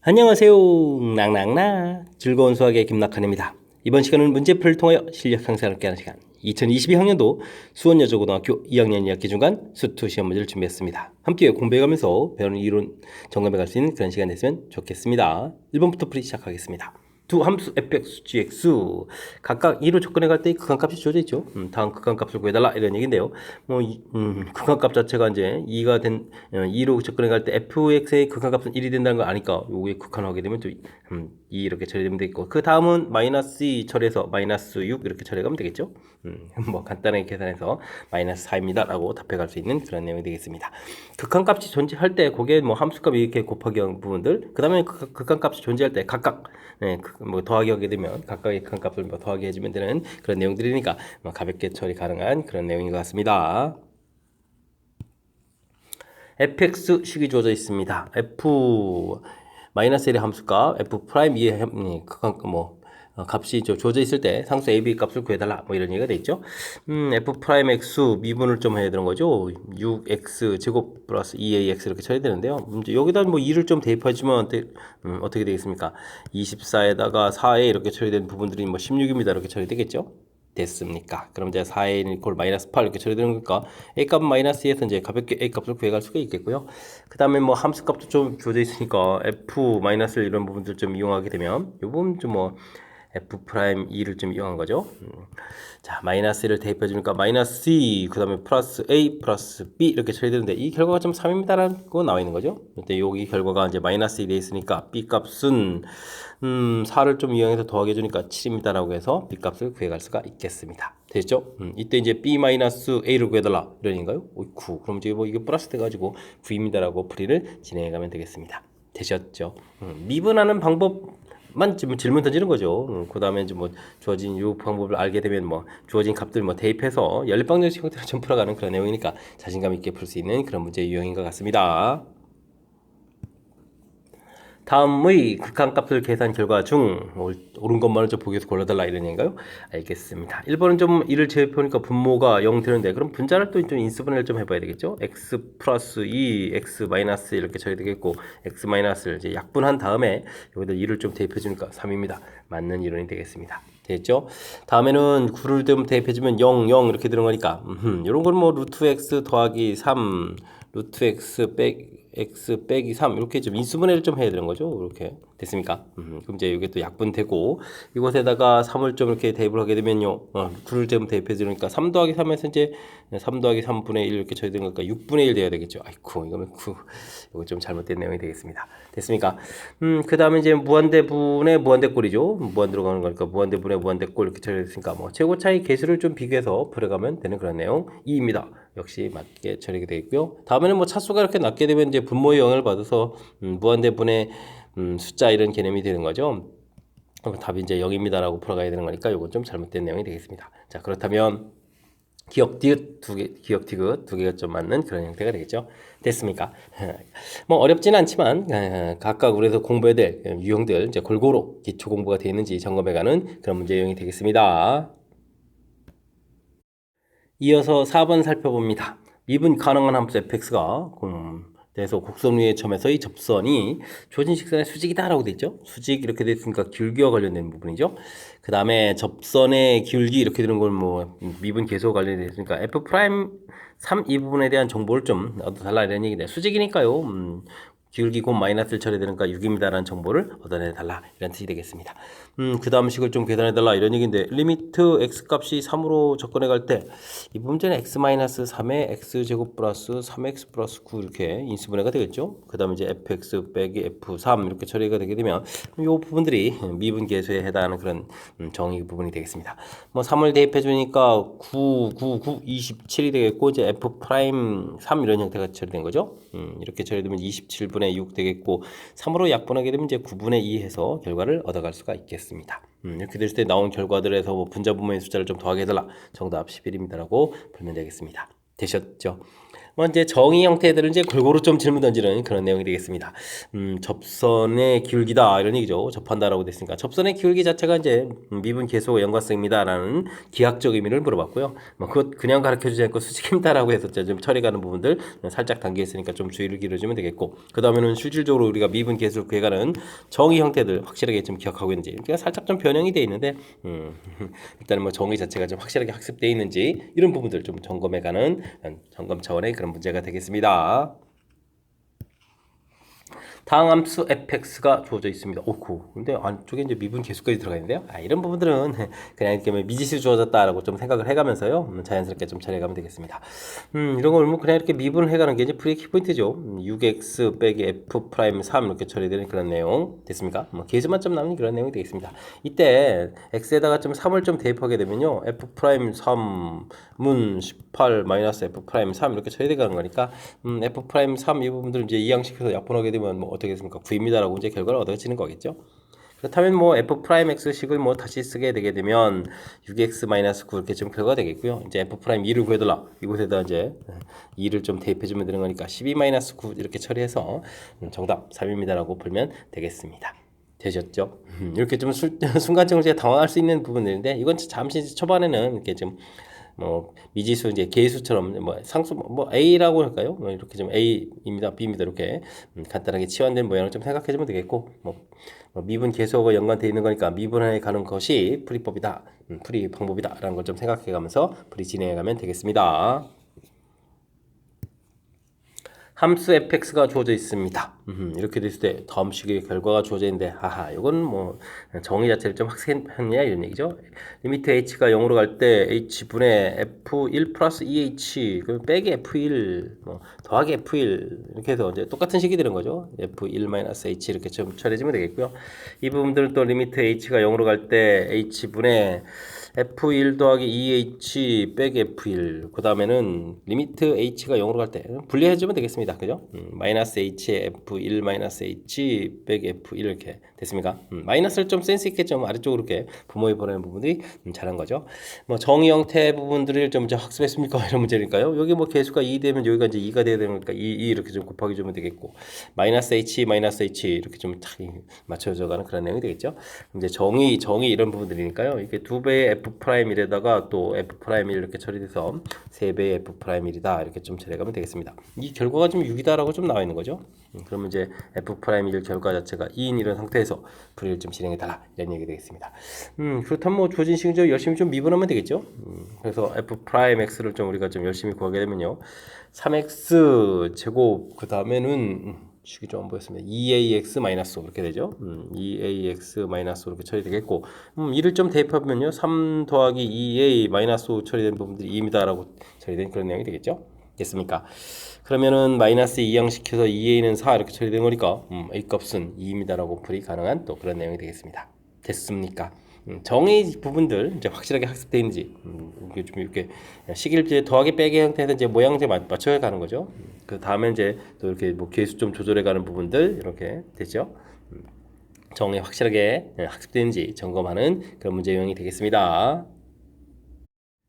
안녕하세요. 낭낭나 즐거운 수학의 김낙한입니다. 이번 시간은 문제풀이를 통하여 실력 향상을 함께하는 시간 2022학년도 수원여자고등학교 2학년 2학기 중간 수투 시험 문제를 준비했습니다. 함께 공부해가면서 배우는 이론 점검해갈 수 있는 그런 시간 됐으면 좋겠습니다. 1번부터 풀이 시작하겠습니다. 두 함수 fx, gx 각각 2로 접근해 갈 때 극한값이 주어져 있죠. 다음 극한값을 구해달라 이런 얘기인데요. 극한값 자체가 이제 2가 된 2로 접근해 갈 때 fx의 극한값은 1이 된다는 걸 아니까 요게 극한하게 되면 또 2 이렇게 처리되면 되겠고 그 다음은 마이너스 2 처리해서 마이너스 6 이렇게 처리하면 되겠죠. 뭐 간단하게 계산해서 마이너스 4입니다 라고 답해갈 수 있는 그런 내용이 되겠습니다. 극한값이 존재할 때 그게 뭐 함수값이 이렇게 곱하기 한 부분들 그 다음에 극한값이 존재할 때 각각 뭐 더하기 하게 되면 각각의 극한값을 뭐 더하기 해주면 되는 그런 내용들이니까 뭐 가볍게 처리 가능한 그런 내용인 것 같습니다. fx 식이 주어져 있습니다. f 마이너스 1의 함수값 f 프라임 2의 극한 뭐 값이 주어져 있을 때 상수 a, b 값을 구해달라 뭐 이런 얘기가 돼 있죠. f 프라임 x 미분을 좀 해야 되는 거죠. 6x 제곱 플러스 2ax 이렇게 처리 되는데요. 여기다 뭐 2를 좀 대입해주면 어떻게 되겠습니까? 24에다가 4a 이렇게 처리된 부분들이 뭐 16입니다 이렇게 처리되겠죠. 됐습니까? 그럼 이제 4a 이퀄 마이너스 8 이렇게 처리되는 거니까 a 값 마이너스 2에서 이제 가볍게 a 값을 구해갈 수가 있겠고요. 그 다음에 뭐 함수 값도 좀 주어져 있으니까 f 마이너스 이런 부분들 좀 이용하게 되면 이 부분 좀 뭐 f 프라임 2를 좀 이용한 거죠. 자 마이너스 1을 대입해 주니까 마이너스 c 그 다음에 플러스 a 플러스 b 이렇게 처리되는데 이 결과가 좀 3입니다라는 거 나와 있는 거죠. 근데 여기 결과가 이제 마이너스 1에 있으니까 b 값은 4를 좀 이용해서 더하게 해주니까 7입니다라고 해서 b 값을 구해갈 수가 있겠습니다. 됐죠? 이때 이제 b 마이너스 a를 구해달라 이런 얘기인가요? 9. 그럼 이제 뭐 이게 플러스 돼가지고 9입니다라고 풀이를 진행해가면 되겠습니다. 되셨죠? 미분하는 방법만 질문 던지는 거죠. 그 다음에 이제 뭐 주어진 이 방법을 알게 되면 뭐 주어진 값들 뭐 대입해서 연립방정식 형태로 좀 풀어가는 그런 내용이니까 자신감 있게 풀 수 있는 그런 문제 유형인 것 같습니다. 다음의 극한값을 계산 결과 중 옳은 것만을 좀 보기에서 골라달라 이런 얘기인가요? 알겠습니다. 1번은 좀 이를 제곱해보니까 분모가 0 되는데 그럼 분자를 또 좀 인수분해를 좀 해봐야 되겠죠? x 플러스 2, x 마이너스 이렇게 처리되겠고 x 마이너스를 이제 약분한 다음에 여기다 2를 좀 대입해주니까 3입니다. 맞는 이론이 되겠습니다. 됐죠? 다음에는 9를 좀 대입해주면 0, 0 이렇게 되는 거니까 이런 건 뭐 루트 x 더하기 3 루트 x 빼기 3 이렇게 좀 인수분해를 좀 해야 되는 거죠. 이렇게 됐습니까? 그럼 이제 이게 또 약분되고 이곳에다가 3을 좀 이렇게 대입을 하게 되면요. 9를 좀 대입해 주니까 3 더하기 3에서 이제 3 더하기 3분의 1 이렇게 쳐야 되는 거니까 6분의 1 돼야 되겠죠. 아이쿠 이거면 9 이거 좀 잘못된 내용이 되겠습니다. 됐습니까? 그 다음에 이제 무한대분의 무한대꼴이죠. 무한 들어가는 거니까 무한대분의 무한대꼴 이렇게 처리됐으니까 뭐 최고 차이 계수를 좀 비교해서 풀어가면 되는 그런 내용 2입니다. 역시 맞게 처리가 되어 있고요. 다음에는 뭐 차수가 이렇게 낮게 되면 이제 분모의 영향을 받아서 무한대분의 숫자 이런 개념이 되는 거죠. 답이 이제 0입니다라고 풀어가야 되는 거니까 이건 좀 잘못된 내용이 되겠습니다. 자 그렇다면 기억 디귿 두 개가 좀 맞는 그런 형태가 되겠죠. 됐습니까? 뭐 어렵지는 않지만 각각 우리에서 공부해야 될 유형들 이제 골고루 기초 공부가 되어 있는지 점검해가는 그런 문제 유형이 되겠습니다. 이어서 4번 살펴봅니다. 미분 가능한 함수 fx가 그래서 곡선 위의 점에서의 접선이 주어진 직선의 수직이다라고 되어 있죠. 수직 이렇게 되어 있으니까 길기와 관련된 부분이죠. 그 다음에 접선의 기울기 이렇게 되는 걸 뭐 미분 계수와 관련되어 있으니까 f 프라임 3 이 부분에 대한 정보를 좀 얻어달라 이런 얘기인데 수직이니까요. 기울기 곱 마이너스를 처리되니까 6입니다라는 정보를 얻어내달라 이런 뜻이 되겠습니다. 그 다음 식을 좀 계산해달라 이런 얘기인데 리미트 x값이 3으로 접근해 갈 때 이 문제는 x-3에 x제곱 플러스 3x 플러스 9 이렇게 인수분해가 되겠죠. 그 다음에 이제 fx 빼기 f3 이렇게 처리가 되게 되면 이 부분들이 미분 계수에 해당하는 그런 정의 부분이 되겠습니다. 뭐 3을 대입해 주니까 9, 9, 9, 27이 되겠고 이제 f 프라임 3 이런 형태가 처리된 거죠. 이렇게 처리되면 27분의 6 되겠고 3으로 약분하게 되면 이제 9분의 2 해서 결과를 얻어갈 수가 있겠습니다. 이렇게 됐을 때 나온 결과들에서 뭐 분자 분모의 숫자를 좀 더하게 해달라. 정답 11입니다라고 풀면 되겠습니다. 되셨죠? 뭐 이제 정의 형태들은 이제 골고루 좀 질문 던지는 그런 내용이 되겠습니다. 접선의 기울기다 이런 얘기죠. 접한다라고 됐으니까 접선의 기울기 자체가 이제 미분 계수와 연관성입니다라는 기하적 의미를 물어봤고요. 뭐 그것 그냥 가르쳐주지 않고 수직입니다라고 해서 좀 처리가는 부분들 살짝 담겨 있으니까 좀 주의를 기울여주면 되겠고, 그 다음에는 실질적으로 우리가 미분 계수를 구해가는 정의 형태들 확실하게 좀 기억하고 있는지, 그러니까 살짝 좀 변형이 돼 있는데 일단은 뭐 정의 자체가 좀 확실하게 학습되어 있는지 이런 부분들 좀 점검해가는 점검 차원의 그런 문제가 되겠습니다. 다음 함수 fx가 주어져 있습니다. 오고. 근데 안쪽에 이제 미분 계수까지 들어가 있는데요. 이런 부분들은 그냥 이렇게 미지수 주어졌다라고 좀 생각을 해가면서요. 자연스럽게 좀 처리해가면 되겠습니다. 이런 걸 뭐 그냥 이렇게 미분을 해가는 게 이제 프리 키포인트죠. 6x 빼기 f 프라임 3 이렇게 처리되는 그런 내용 됐습니까? 뭐 계수만 좀 남는 그런 내용이 되겠습니다. 이때 x에다가 좀 3을 좀 대입하게 되면요. f 프라임 3문 18 마이너스 f 프라임 3 이렇게 처리되가는 거니까 f 프라임 3 이 부분들 이제 이항시켜서 약분하게 되면 뭐 어떻게 됐습니까? 9입니다라고 이제 결과를 얻어지는 거겠죠. 그렇다면 뭐 f 프라임 x식을 뭐 다시 쓰게 되게 되면 6x 마이너스 9 이렇게 좀 결과가 되겠고요. 이제 f 프라임 2를 구해달라. 이곳에다 이제 2를 좀 대입해주면 되는 거니까 12 마이너스 9 이렇게 처리해서 정답 3입니다라고 풀면 되겠습니다. 되셨죠? 이렇게 좀 순간적으로 제가 당황할 수 있는 부분들인데 이건 잠시 초반에는 이렇게 좀 뭐 미지수 이제 계수처럼 뭐 상수 뭐 A라고 할까요? 뭐 이렇게 좀 A입니다, B입니다 이렇게 간단하게 치환된 모양을 좀 생각해주면 되겠고, 뭐 미분 계수하고 연관되어 있는 거니까 미분해 가는 것이 풀이법이다, 풀이 방법이다라는 걸 좀 생각해가면서 풀이 진행해가면 되겠습니다. 함수 fx가 주어져 있습니다. 이렇게 됐을 때 다음 식의 결과가 주어져 있는데, 하하, 이건 뭐 정의 자체를 좀 확대했냐 이런 얘기죠. 리미트 h가 0으로 갈 때 h분의 f1 플러스 2h 그 빼기 f1 뭐 더하기 f1 이렇게 해서 이제 똑같은 식이 되는 거죠. f1 마이너스 h 이렇게 좀 처리해주면 되겠고요. 이 부분들은 또 리미트 h가 0으로 갈 때 h분의 f1 더하기 2h 빼기 f1 그 다음에는 리미트 h가 0으로 갈 때 분리해주면 되겠습니다. 그죠? 마이너스 h에 f1 마이너스 h 빼기 f1 이렇게 됐습니까? 마이너스를 좀 센스 있게 좀 아래쪽으로 이렇게 부모에 보내는 부분들이 잘한 거죠. 뭐 정의 형태 부분들을 좀 학습했습니까? 이런 문제니까요. 여기 뭐 계수가 2 되면 여기가 이제 2가 돼야 되니까 2 이렇게 좀 곱하기 주면 되겠고, 마이너스 h 이렇게 좀 맞춰져 가는 그런 내용이 되겠죠. 이제 정의 이런 부분들이니까요. 이게 2배의 f'1에다가 또 f'1 이렇게 처리돼서 3배의 f'1이다 이렇게 좀 처리해가면 되겠습니다. 이 결과가 좀 6이다라고 좀 나와 있는 거죠. 그러면 이제 f'1 결과 자체가 2인 이런 상태에서 풀이를 좀 진행해달라 이런 얘기 되겠습니다. 그렇다면 뭐 주어진 식을 좀 열심히 좀 미분하면 되겠죠. 그래서 f'x를 좀 우리가 좀 열심히 구하게 되면요. 3x 제곱 그 다음에는 식이 좀 안 보였습니다. 2ax-5 이렇게 되죠. 2ax-5 이렇게 처리되겠고, 2를 좀 대입하면요. 3 더하기 2a-5 처리된 부분들이 2입니다라고 처리된 그런 내용이 되겠죠. 됐습니까? 그러면은 마이너스 2항시켜서 2a는 4 이렇게 처리된 거니까 a 값은 2입니다라고 풀이 가능한 또 그런 내용이 되겠습니다. 됐습니까? 정의 부분들 이제 확실하게 학습되어 있는지 이게 좀 이렇게 식일 이제 더하기 빼기 형태에서 이제 모양제 맞춰 가는 거죠. 그 다음에 이제 또 이렇게 뭐 계수 좀 조절해 가는 부분들 이렇게 되죠. 정의 확실하게 학습되는지 점검하는 그런 문제 유형이 되겠습니다.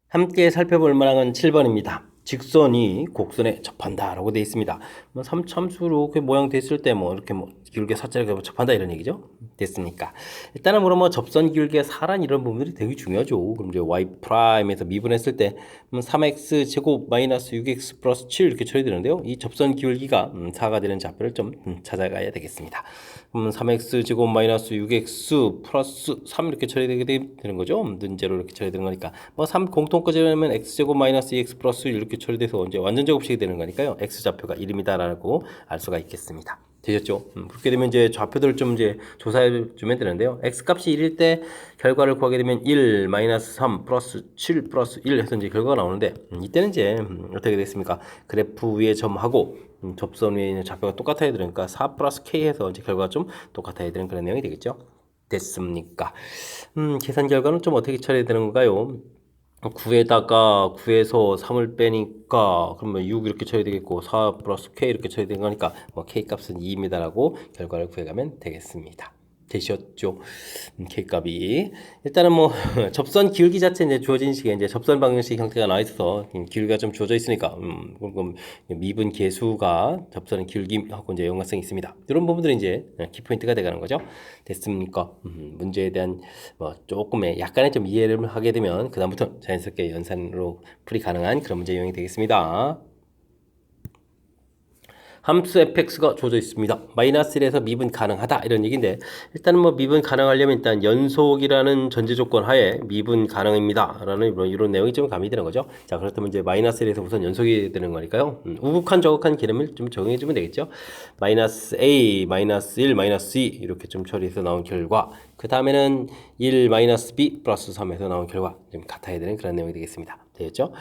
함께 살펴볼 만한 7번입니다. 직선이 곡선에 접한다라고 되어 있습니다. 뭐 삼참수로 그 모양 됐을 때 뭐 이렇게 뭐 기울기 4자리가 접한다 이런 얘기죠. 됐습니까? 일단은 뭐 접선 기울기가 4란 이런 부분들이 되게 중요하죠. 그럼 이제 y 프라임에서 미분했을 때 3x 제곱 마이너스 6x 플러스 7 이렇게 처리되는데요. 이 접선 기울기가 4가 되는 좌표를 좀 찾아가야 되겠습니다. 그럼 3x 제곱 마이너스 6x 플러스 3 이렇게 처리되게 되는 거죠. 문제로 이렇게 처리되는 거니까 뭐 3 공통까지 하면 x 제곱 마이너스 2x 플러스 1 이렇게 처리돼서 이제 완전 제곱식이 되는 거니까요. x 좌표가 1입니다라고 알 수가 있겠습니다. 되셨죠? 그렇게 되면 이제 좌표들을 좀 이제 조사해 주면 되는데요. x 값이 1일 때 결과를 구하게 되면 1 마이너스 3 플러스 7 플러스 1 해서 이제 결과가 나오는데 이때는 이제 어떻게 되겠습니까? 그래프 위에 점하고 접선 위에 있는 좌표가 똑같아야 되니까 4 플러스 k 해서 이제 결과가 좀 똑같아야 되는 그런 내용이 되겠죠. 됐습니까? 계산 결과는 좀 어떻게 처리해야 되는 건가요? 9에다가 9에서 3을 빼니까 그러면 6 이렇게 쳐야 되겠고 4 플러스 k 이렇게 쳐야 되는 거니까 뭐 k 값은 2입니다라고 결과를 구해가면 되겠습니다. 되셨죠? K값이 일단은 뭐 접선 기울기 자체 이제 주어진 식에 이제 접선 방정식 형태가 나와 있어서 기울기가 좀 주어져 있으니까 그럼 미분 계수가 접선의 기울기하고 이제 연관성이 있습니다. 이런 부분들이 이제 키포인트가 돼가는 거죠. 됐습니까? 문제에 대한 뭐 조금의 약간의 좀 이해를 하게 되면 그 다음부터 자연스럽게 연산으로 풀이 가능한 그런 문제 유형이 되겠습니다. 함수 fx가 주어져 있습니다. 마이너스 1에서 미분 가능하다 이런 얘기인데 일단은 뭐 미분 가능하려면 일단 연속이라는 전제 조건 하에 미분 가능입니다 라는 이런 내용이 좀 가미되는 거죠. 자, 그렇다면 이제 마이너스 1에서 우선 연속이 되는 거니까요. 우극한 저극한 개념을 좀 적용해 주면 되겠죠. 마이너스 a, 마이너스 1, 마이너스 2 이렇게 좀 처리해서 나온 결과 그 다음에는 1 마이너스 b 플러스 3에서 나온 결과 좀 같아야 되는 그런 내용이 되겠습니다. 되겠죠?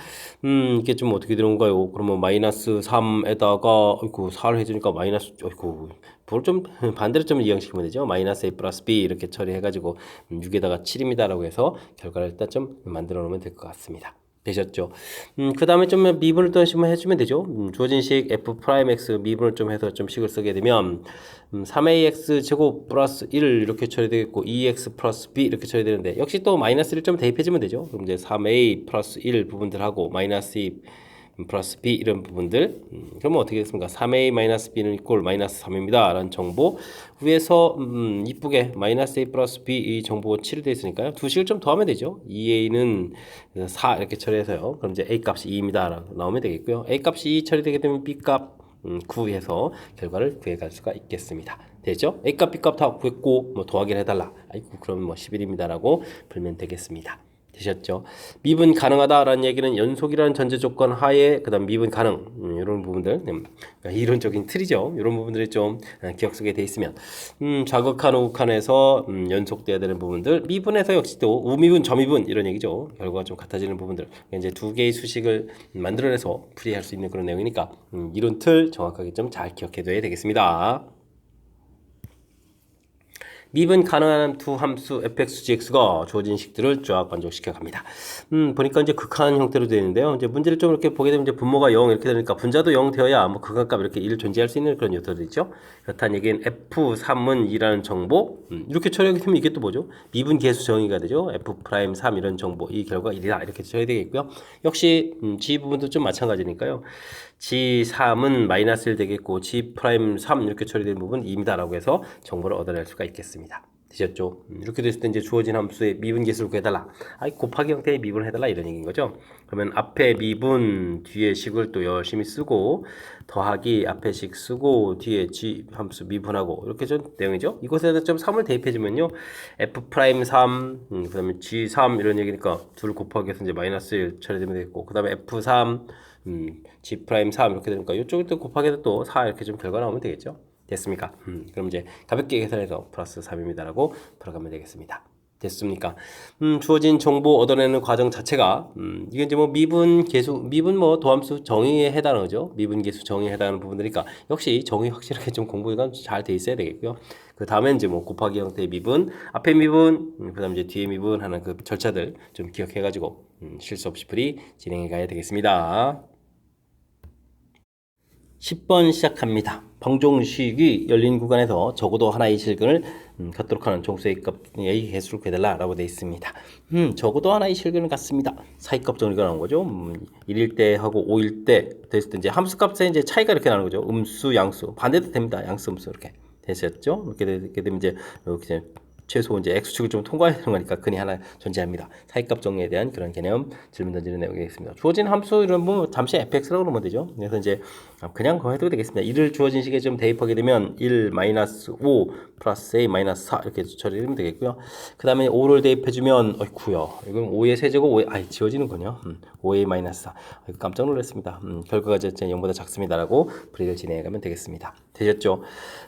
이게 좀 어떻게 되는가요? 그러면 마이너스 3에다가 아이고 4를 해주니까 마이너스 아이고 그걸 좀 반대로 좀 이해시키면 되죠. 마이너스 a 플러스 b 이렇게 처리해가지고 6에다가 7입니다라고 해서 결과를 일단 좀 만들어 놓으면 될 것 같습니다. 되셨죠? 그 다음에 좀 미분을 또 한번 해주면 되죠. 주어진 식 f 프라임 x 미분을 좀 해서 좀 식을 쓰게 되면 3ax 제곱 플러스 1 이렇게 처리되겠고 2x 플러스 b 이렇게 처리되는데 역시 또 마이너스 1을 좀 대입해주면 되죠. 그럼 이제 3a 플러스 1 부분들하고 마이너스 2 플러스 b 이런 부분들 그러면 어떻게 됐습니까? 3a 마이너스 b는 이꼴 마이너스 3입니다 라는 정보 위에서 이쁘게 마이너스 a 플러스 b 이 정보가 7이 되어 있으니까요. 두 식을 좀 더하면 되죠. 2a는 4 이렇게 처리해서요. 그럼 이제 a 값이 2입니다 라고 나오면 되겠고요. a 값이 2 처리되게 되면 b 값 구해서 결과를 구해갈 수가 있겠습니다. 되죠? a 값, b 값 다 구했고 뭐 더하기를 해달라. 아이고 그럼 뭐 11입니다 라고 풀면 되겠습니다. 되셨죠? 미분 가능하다라는 얘기는 연속이라는 전제 조건 하에 그다음 미분 가능 이런 부분들 그러니까 이론적인 틀이죠. 이런 부분들이 좀 기억 속에 돼 있으면 좌극한 우극한에서 연속돼야 되는 부분들 미분에서 역시 또 우미분 저미분 이런 얘기죠. 결과가 좀 같아지는 부분들 이제 두 개의 수식을 만들어내서 풀이할 수 있는 그런 내용이니까 이론 틀 정확하게 좀 잘 기억해둬야 되겠습니다. 미분 가능한 두 함수 fx, gx가 주어진 식들을 쫙 만족시켜 갑니다. 보니까 이제 극한 형태로 되어 있는데요. 이제 문제를 좀 이렇게 보게 되면 이제 분모가 0 이렇게 되니까 분자도 0 되어야 뭐 극한값 이렇게 1 존재할 수 있는 그런 요소들 있죠. 그렇다는 얘기는 f3은 2라는 정보 이렇게 처리하게 되면 이게 또 뭐죠? 미분 계수 정의가 되죠. f'3 이런 정보 이 결과 1이다 이렇게 처리해야 되겠고요. 역시 g 부분도 좀 마찬가지니까요. G3은 마이너스 1 되겠고 G'3 이렇게 처리된 부분 2입니다라고 해서 정보를 얻어낼 수가 있겠습니다. 되셨죠? 이렇게 됐을 때 이제 주어진 함수의 미분 계수를 구해달라. 아이 곱하기 형태의 미분을 해달라 이런 얘기인 거죠. 그러면 앞에 미분 뒤에 식을 또 열심히 쓰고 더하기 앞에 식 쓰고 뒤에 G 함수 미분하고 이렇게 좀 내용이죠. 이곳에다 좀 3을 대입해주면요. F'3 그 다음에 G3 이런 얘기니까 둘 곱하기 해서 이제 마이너스 1 처리되면 되겠고 그 다음에 F3 G'3 이렇게 되니까 이쪽을 또 곱하기 해서 또 4 이렇게 좀 결과 나오면 되겠죠. 됐습니까? 그럼 이제 가볍게 계산해서 플러스 3입니다라고 풀어가면 되겠습니다. 됐습니까? 주어진 정보 얻어내는 과정 자체가 이게 이제 뭐 미분 계수 미분 뭐 도함수 정의에 해당하죠. 미분 계수 정의에 해당하는 부분들이니까 역시 정의 확실하게 좀 공부가 잘 돼 있어야 되겠고요. 그 다음에 이제 뭐 곱하기 형태의 미분, 앞에 미분, 그다음 이제 뒤에 미분 하는 그 절차들 좀 기억해가지고 실수 없이 풀이 진행해 가야 되겠습니다. 10번 시작합니다. 방정식이 열린 구간에서 적어도 하나의 실근을 갖도록 하는 정수의 값의 개수를 구해달라고 되어 있습니다. 적어도 하나의 실근을 갖습니다. 사이값 정리가 나온 거죠. 1일 때 하고 5일 때 됐을 때 이제 함수값에 이제 차이가 이렇게 나는 거죠. 음수, 양수 반대도 됩니다. 양수, 음수 이렇게 되셨죠? 이렇게 되면 이제 이렇게 최소 이제 x축을 좀 통과해야 되는 거니까 근이 하나 존재합니다. 사이값 정리에 대한 그런 개념 질문 던지는 내용이 있습니다. 주어진 함수 이런 뭐 잠시 fx라고 그러면 되죠. 그래서 이제 그냥 그거 해도 되겠습니다. 1을 주어진 식에 좀 대입하게 되면 1 마이너스 5 플러스 a 마이너스 4 이렇게 처리하면 되겠고요. 그 다음에 5를 대입해주면 어이쿠요. 이건 5의 세제곱 5의 아이 지워지는군요. 5a 마이너스 4 깜짝 놀랐습니다. 결과가 이제 0보다 작습니다라고 풀이를 진행해가면 되겠습니다. 되셨죠?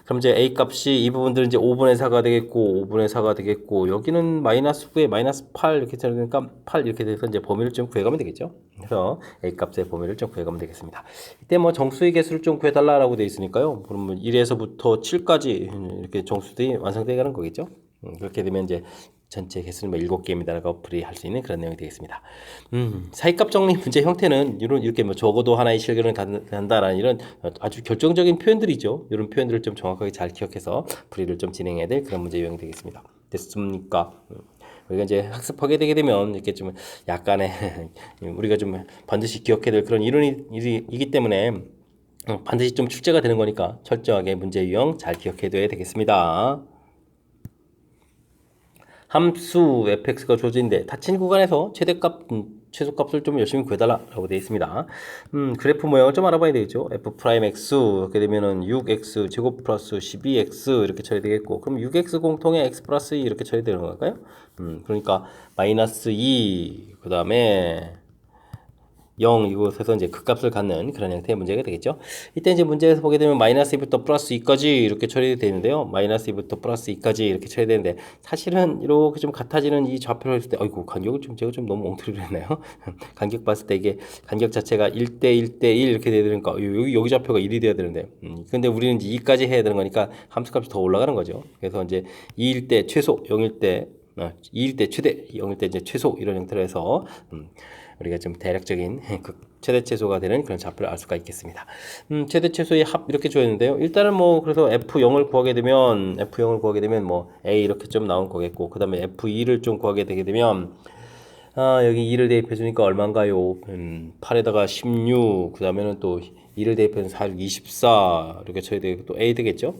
그럼 이제 a 값이 이 부분들은 이제 5분의 4가 되겠고 5분의 4가 되겠고 여기는 마이너스 9에 마이너스 8 이렇게 되니까 8 이렇게 돼서 이제 범위를 좀 구해가면 되겠죠. 그래서 a 값의 범위를 좀 구해가면 되겠습니다. 이때 뭐 정수의 개수를 좀 구해달라고 되어 있으니까요. 그러면 1에서부터 7까지 이렇게 정수들이 완성되어 가는 거겠죠. 그렇게 되면 이제 전체 개수는 뭐 7개입니다라고 풀이할 수 있는 그런 내용이 되겠습니다. 사이값 정리 문제 형태는 이렇게 뭐 적어도 하나의 실근을 간다라는 이런 아주 결정적인 표현들이죠. 이런 표현들을 좀 정확하게 잘 기억해서 풀이를 좀 진행해야 될 그런 문제 유형이 되겠습니다. 됐습니까? 우리가 이제 학습하게 되게 되면 이렇게 좀 약간의 우리가 좀 반드시 기억해야 될 그런 일이기 때문에 반드시 좀 출제가 되는 거니까 철저하게 문제 유형 잘 기억해둬야 되겠습니다. 함수 fx가 주어진데 닫힌 구간에서 최소값을 좀 열심히 구해달라고 되어 있습니다. 그래프 모양을 좀 알아봐야 되겠죠. f'x 이렇게 되면은 6x 제곱 플러스 12x 이렇게 처리되겠고, 그럼 6x 공통의 x 플러스 2 이렇게 처리되는 걸까요? 그러니까 마이너스 2 그 다음에 0 이곳에서 이제 극값을 갖는 그런 형태의 문제가 되겠죠. 이때 이제 문제에서 보게 되면 마이너스 2부터 플러스 2까지 이렇게 처리되는데요. 마이너스 2부터 플러스 2까지 이렇게 처리되는데, 사실은 이렇게 좀 같아지는 이 좌표를 했을 때, 아이고 간격을 좀 제가 좀 너무 엉터리를 했나요? 간격 봤을 때 이게 간격 자체가 1대 1대 1 이렇게 돼야 되니까 여기 좌표가 1이 돼야 되는데, 근데 우리는 이제 2까지 해야 되는 거니까 함수값이 더 올라가는 거죠. 그래서 이제 2일 때 최소, 0일 때 2일 때 최대, 0일 때 이제 최소 이런 형태로 해서 우리가 좀 대략적인 최대 최소가 되는 그런 좌표를 알 수가 있겠습니다. 최대 최소의 합 이렇게 주어있는데요. 일단은 뭐 그래서 F0을 구하게 되면 뭐 A 이렇게 좀 나온 거겠고, 그 다음에 F2를 좀 구하게 되게 되면 여기 2를 대입해 주니까 얼마인가요? 8에다가 16, 그 다음에는 또 2를 대입해서 4, 24 이렇게 쳐야 되고 또 A 되겠죠.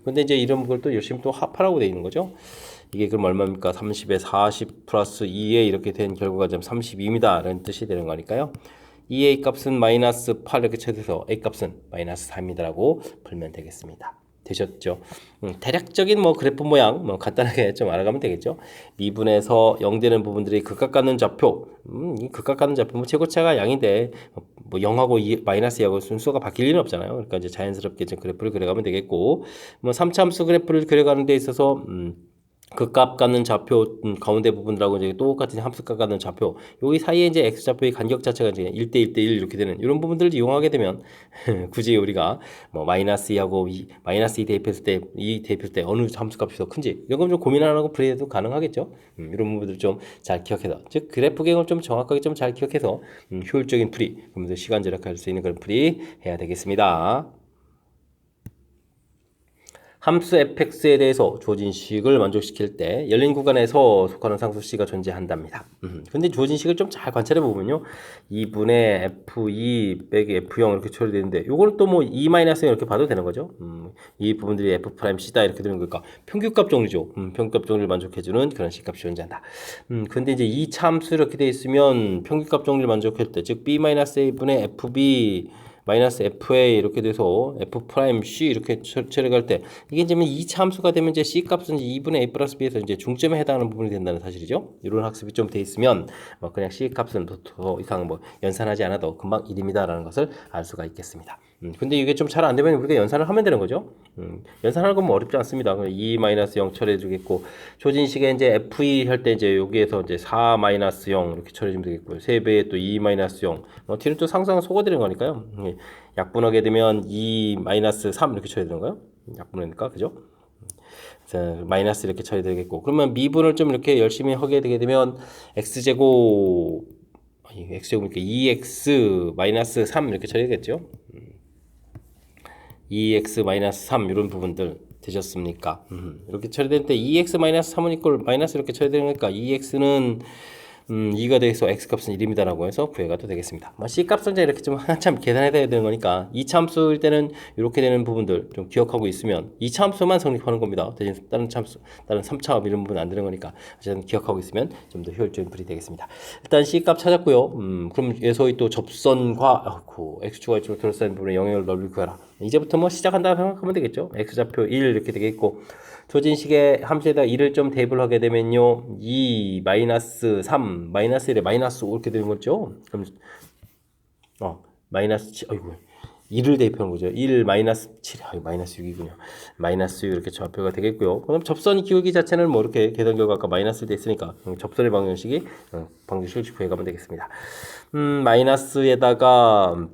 근데 이제 이런 걸 또 열심히 또 합하라고 되어 있는 거죠. 이게 그럼 얼마입니까? 30에 40 플러스 2에 이렇게 된 결과가 좀 32입니다 라는 뜻이 되는 거니까요. 2a 값은 마이너스 8 이렇게 쳐서 a 값은 마이너스 4입니다라고 풀면 되겠습니다. 되셨죠? 대략적인 뭐 그래프 모양 뭐 간단하게 좀 알아가면 되겠죠. 미분에서 0 되는 부분들이 극각 갖는 좌표, 이 극각 갖는 좌표 뭐 최고차가 양인데 뭐 0하고 2, 마이너스 2하고 순서가 바뀔 리는 없잖아요. 그러니까 이제 자연스럽게 좀 그래프를 그려가면 되겠고, 뭐 3차함수 그래프를 그려가는 데 있어서 극값 갖는 좌표 가운데 부분들하고 이제 똑같은 함수값 갖는 좌표 여기 사이에 이제 x좌표의 간격 자체가 이제 1대 1대 1 이렇게 되는 이런 부분들을 이용하게 되면 굳이 우리가 뭐 마이너스 2하고 마이너스 2 대입했을 때 2 대입했을 때 어느 함수값이 더 큰지 이런 건 좀 고민 안 하고 풀이해도 가능하겠죠. 이런 부분들 좀 잘 기억해서, 즉 그래프 개형을 좀 정확하게 좀 잘 기억해서 효율적인 풀이, 그러면서 시간 절약할 수 있는 그런 풀이 해야 되겠습니다. 함수 fx에 대해서 주어진 식을 만족시킬 때 열린 구간에서 속하는 상수 c가 존재한답니다. 근데 주어진 식을 좀 잘 관찰해 보면요, 2분의 f2 빼기 f0 이렇게 처리되는데, 요거는 또 뭐 2-0 이렇게 봐도 되는 거죠. 이 부분들이 f'c다 이렇게 되는 거니까 평균값 정리죠. 평균값 정리를 만족해주는 그런 식값이 존재한다. 근데 이제 2차 함수 이렇게 돼 있으면 평균값 정리를 만족할 때, 즉 b-a분의 fb 마이너스 FA 이렇게 돼서 F'C 이렇게 처리할 때, 이게 이제 2차 함수가 되면 이제 C 값은 2분의 A 플러스 B에서 이제 중점에 해당하는 부분이 된다는 사실이죠. 이런 학습이 좀 돼 있으면 뭐 그냥 C 값은 더 이상 뭐 연산하지 않아도 금방 1입니다라는 것을 알 수가 있겠습니다. 근데 이게 좀 잘 안 되면 우리가 연산을 하면 되는 거죠. 연산하는 건 뭐 어렵지 않습니다. 2-0 처리해 주겠고, 조진식에 이제 F2 할 때 이제 여기에서 이제 4-0 이렇게 처리해 주면 되겠고요. 3배에 또 2-0, 뭐 뒤는 또 상상을 속아드리는 거니까요. 약분하게 되면 2-3 이렇게 처리해 되는 거예요. 약분하니까, 그죠? 자, 마이너스 이렇게 처리 되겠고, 그러면 미분을 좀 이렇게 열심히 하게 되게 되면 x제곱이니까 2x-3 이렇게 처리되겠죠. 2x-3 이런 부분들 되셨습니까? 이렇게 처리될 때 2x-3은 이꼴 마이너스 이렇게 처리되는 거니까 2x는 2가 돼서 x값은 1입니다라고 해서 구해가도 되겠습니다. c값은 이제 이렇게 좀 한참 계산해야 되는 거니까 2차 함수일 때는 이렇게 되는 부분들 좀 기억하고 있으면 2차 함수만 성립하는 겁니다. 대신 다른 3차 이런 부분 안 되는 거니까 어쨌든 기억하고 있으면 좀 더 효율적인 풀이 되겠습니다. 일단 c값 찾았고요. 그럼 여기서 또 접선과 x축과 y축을 둘러싸는 부분의 영역을 넓이 구해라. 이제부터 뭐 시작한다 생각하면 되겠죠. x좌표 1 이렇게 되겠고, 조진식의 함수에다 1을 좀 대입을 하게 되면요, 2-3 -1에 -5 이렇게 되는 거죠. 그럼 -7, 아이고 1을 대입하는 거죠. 1 -7, -6이군요. -6 이렇게 좌표가 되겠고요. 그럼 접선 기울기 자체는 뭐 이렇게 계산 결과 아까 마이너스 돼 있으니까 접선의 방정식이 방정식을 구해가면 되겠습니다. 마이너스에다가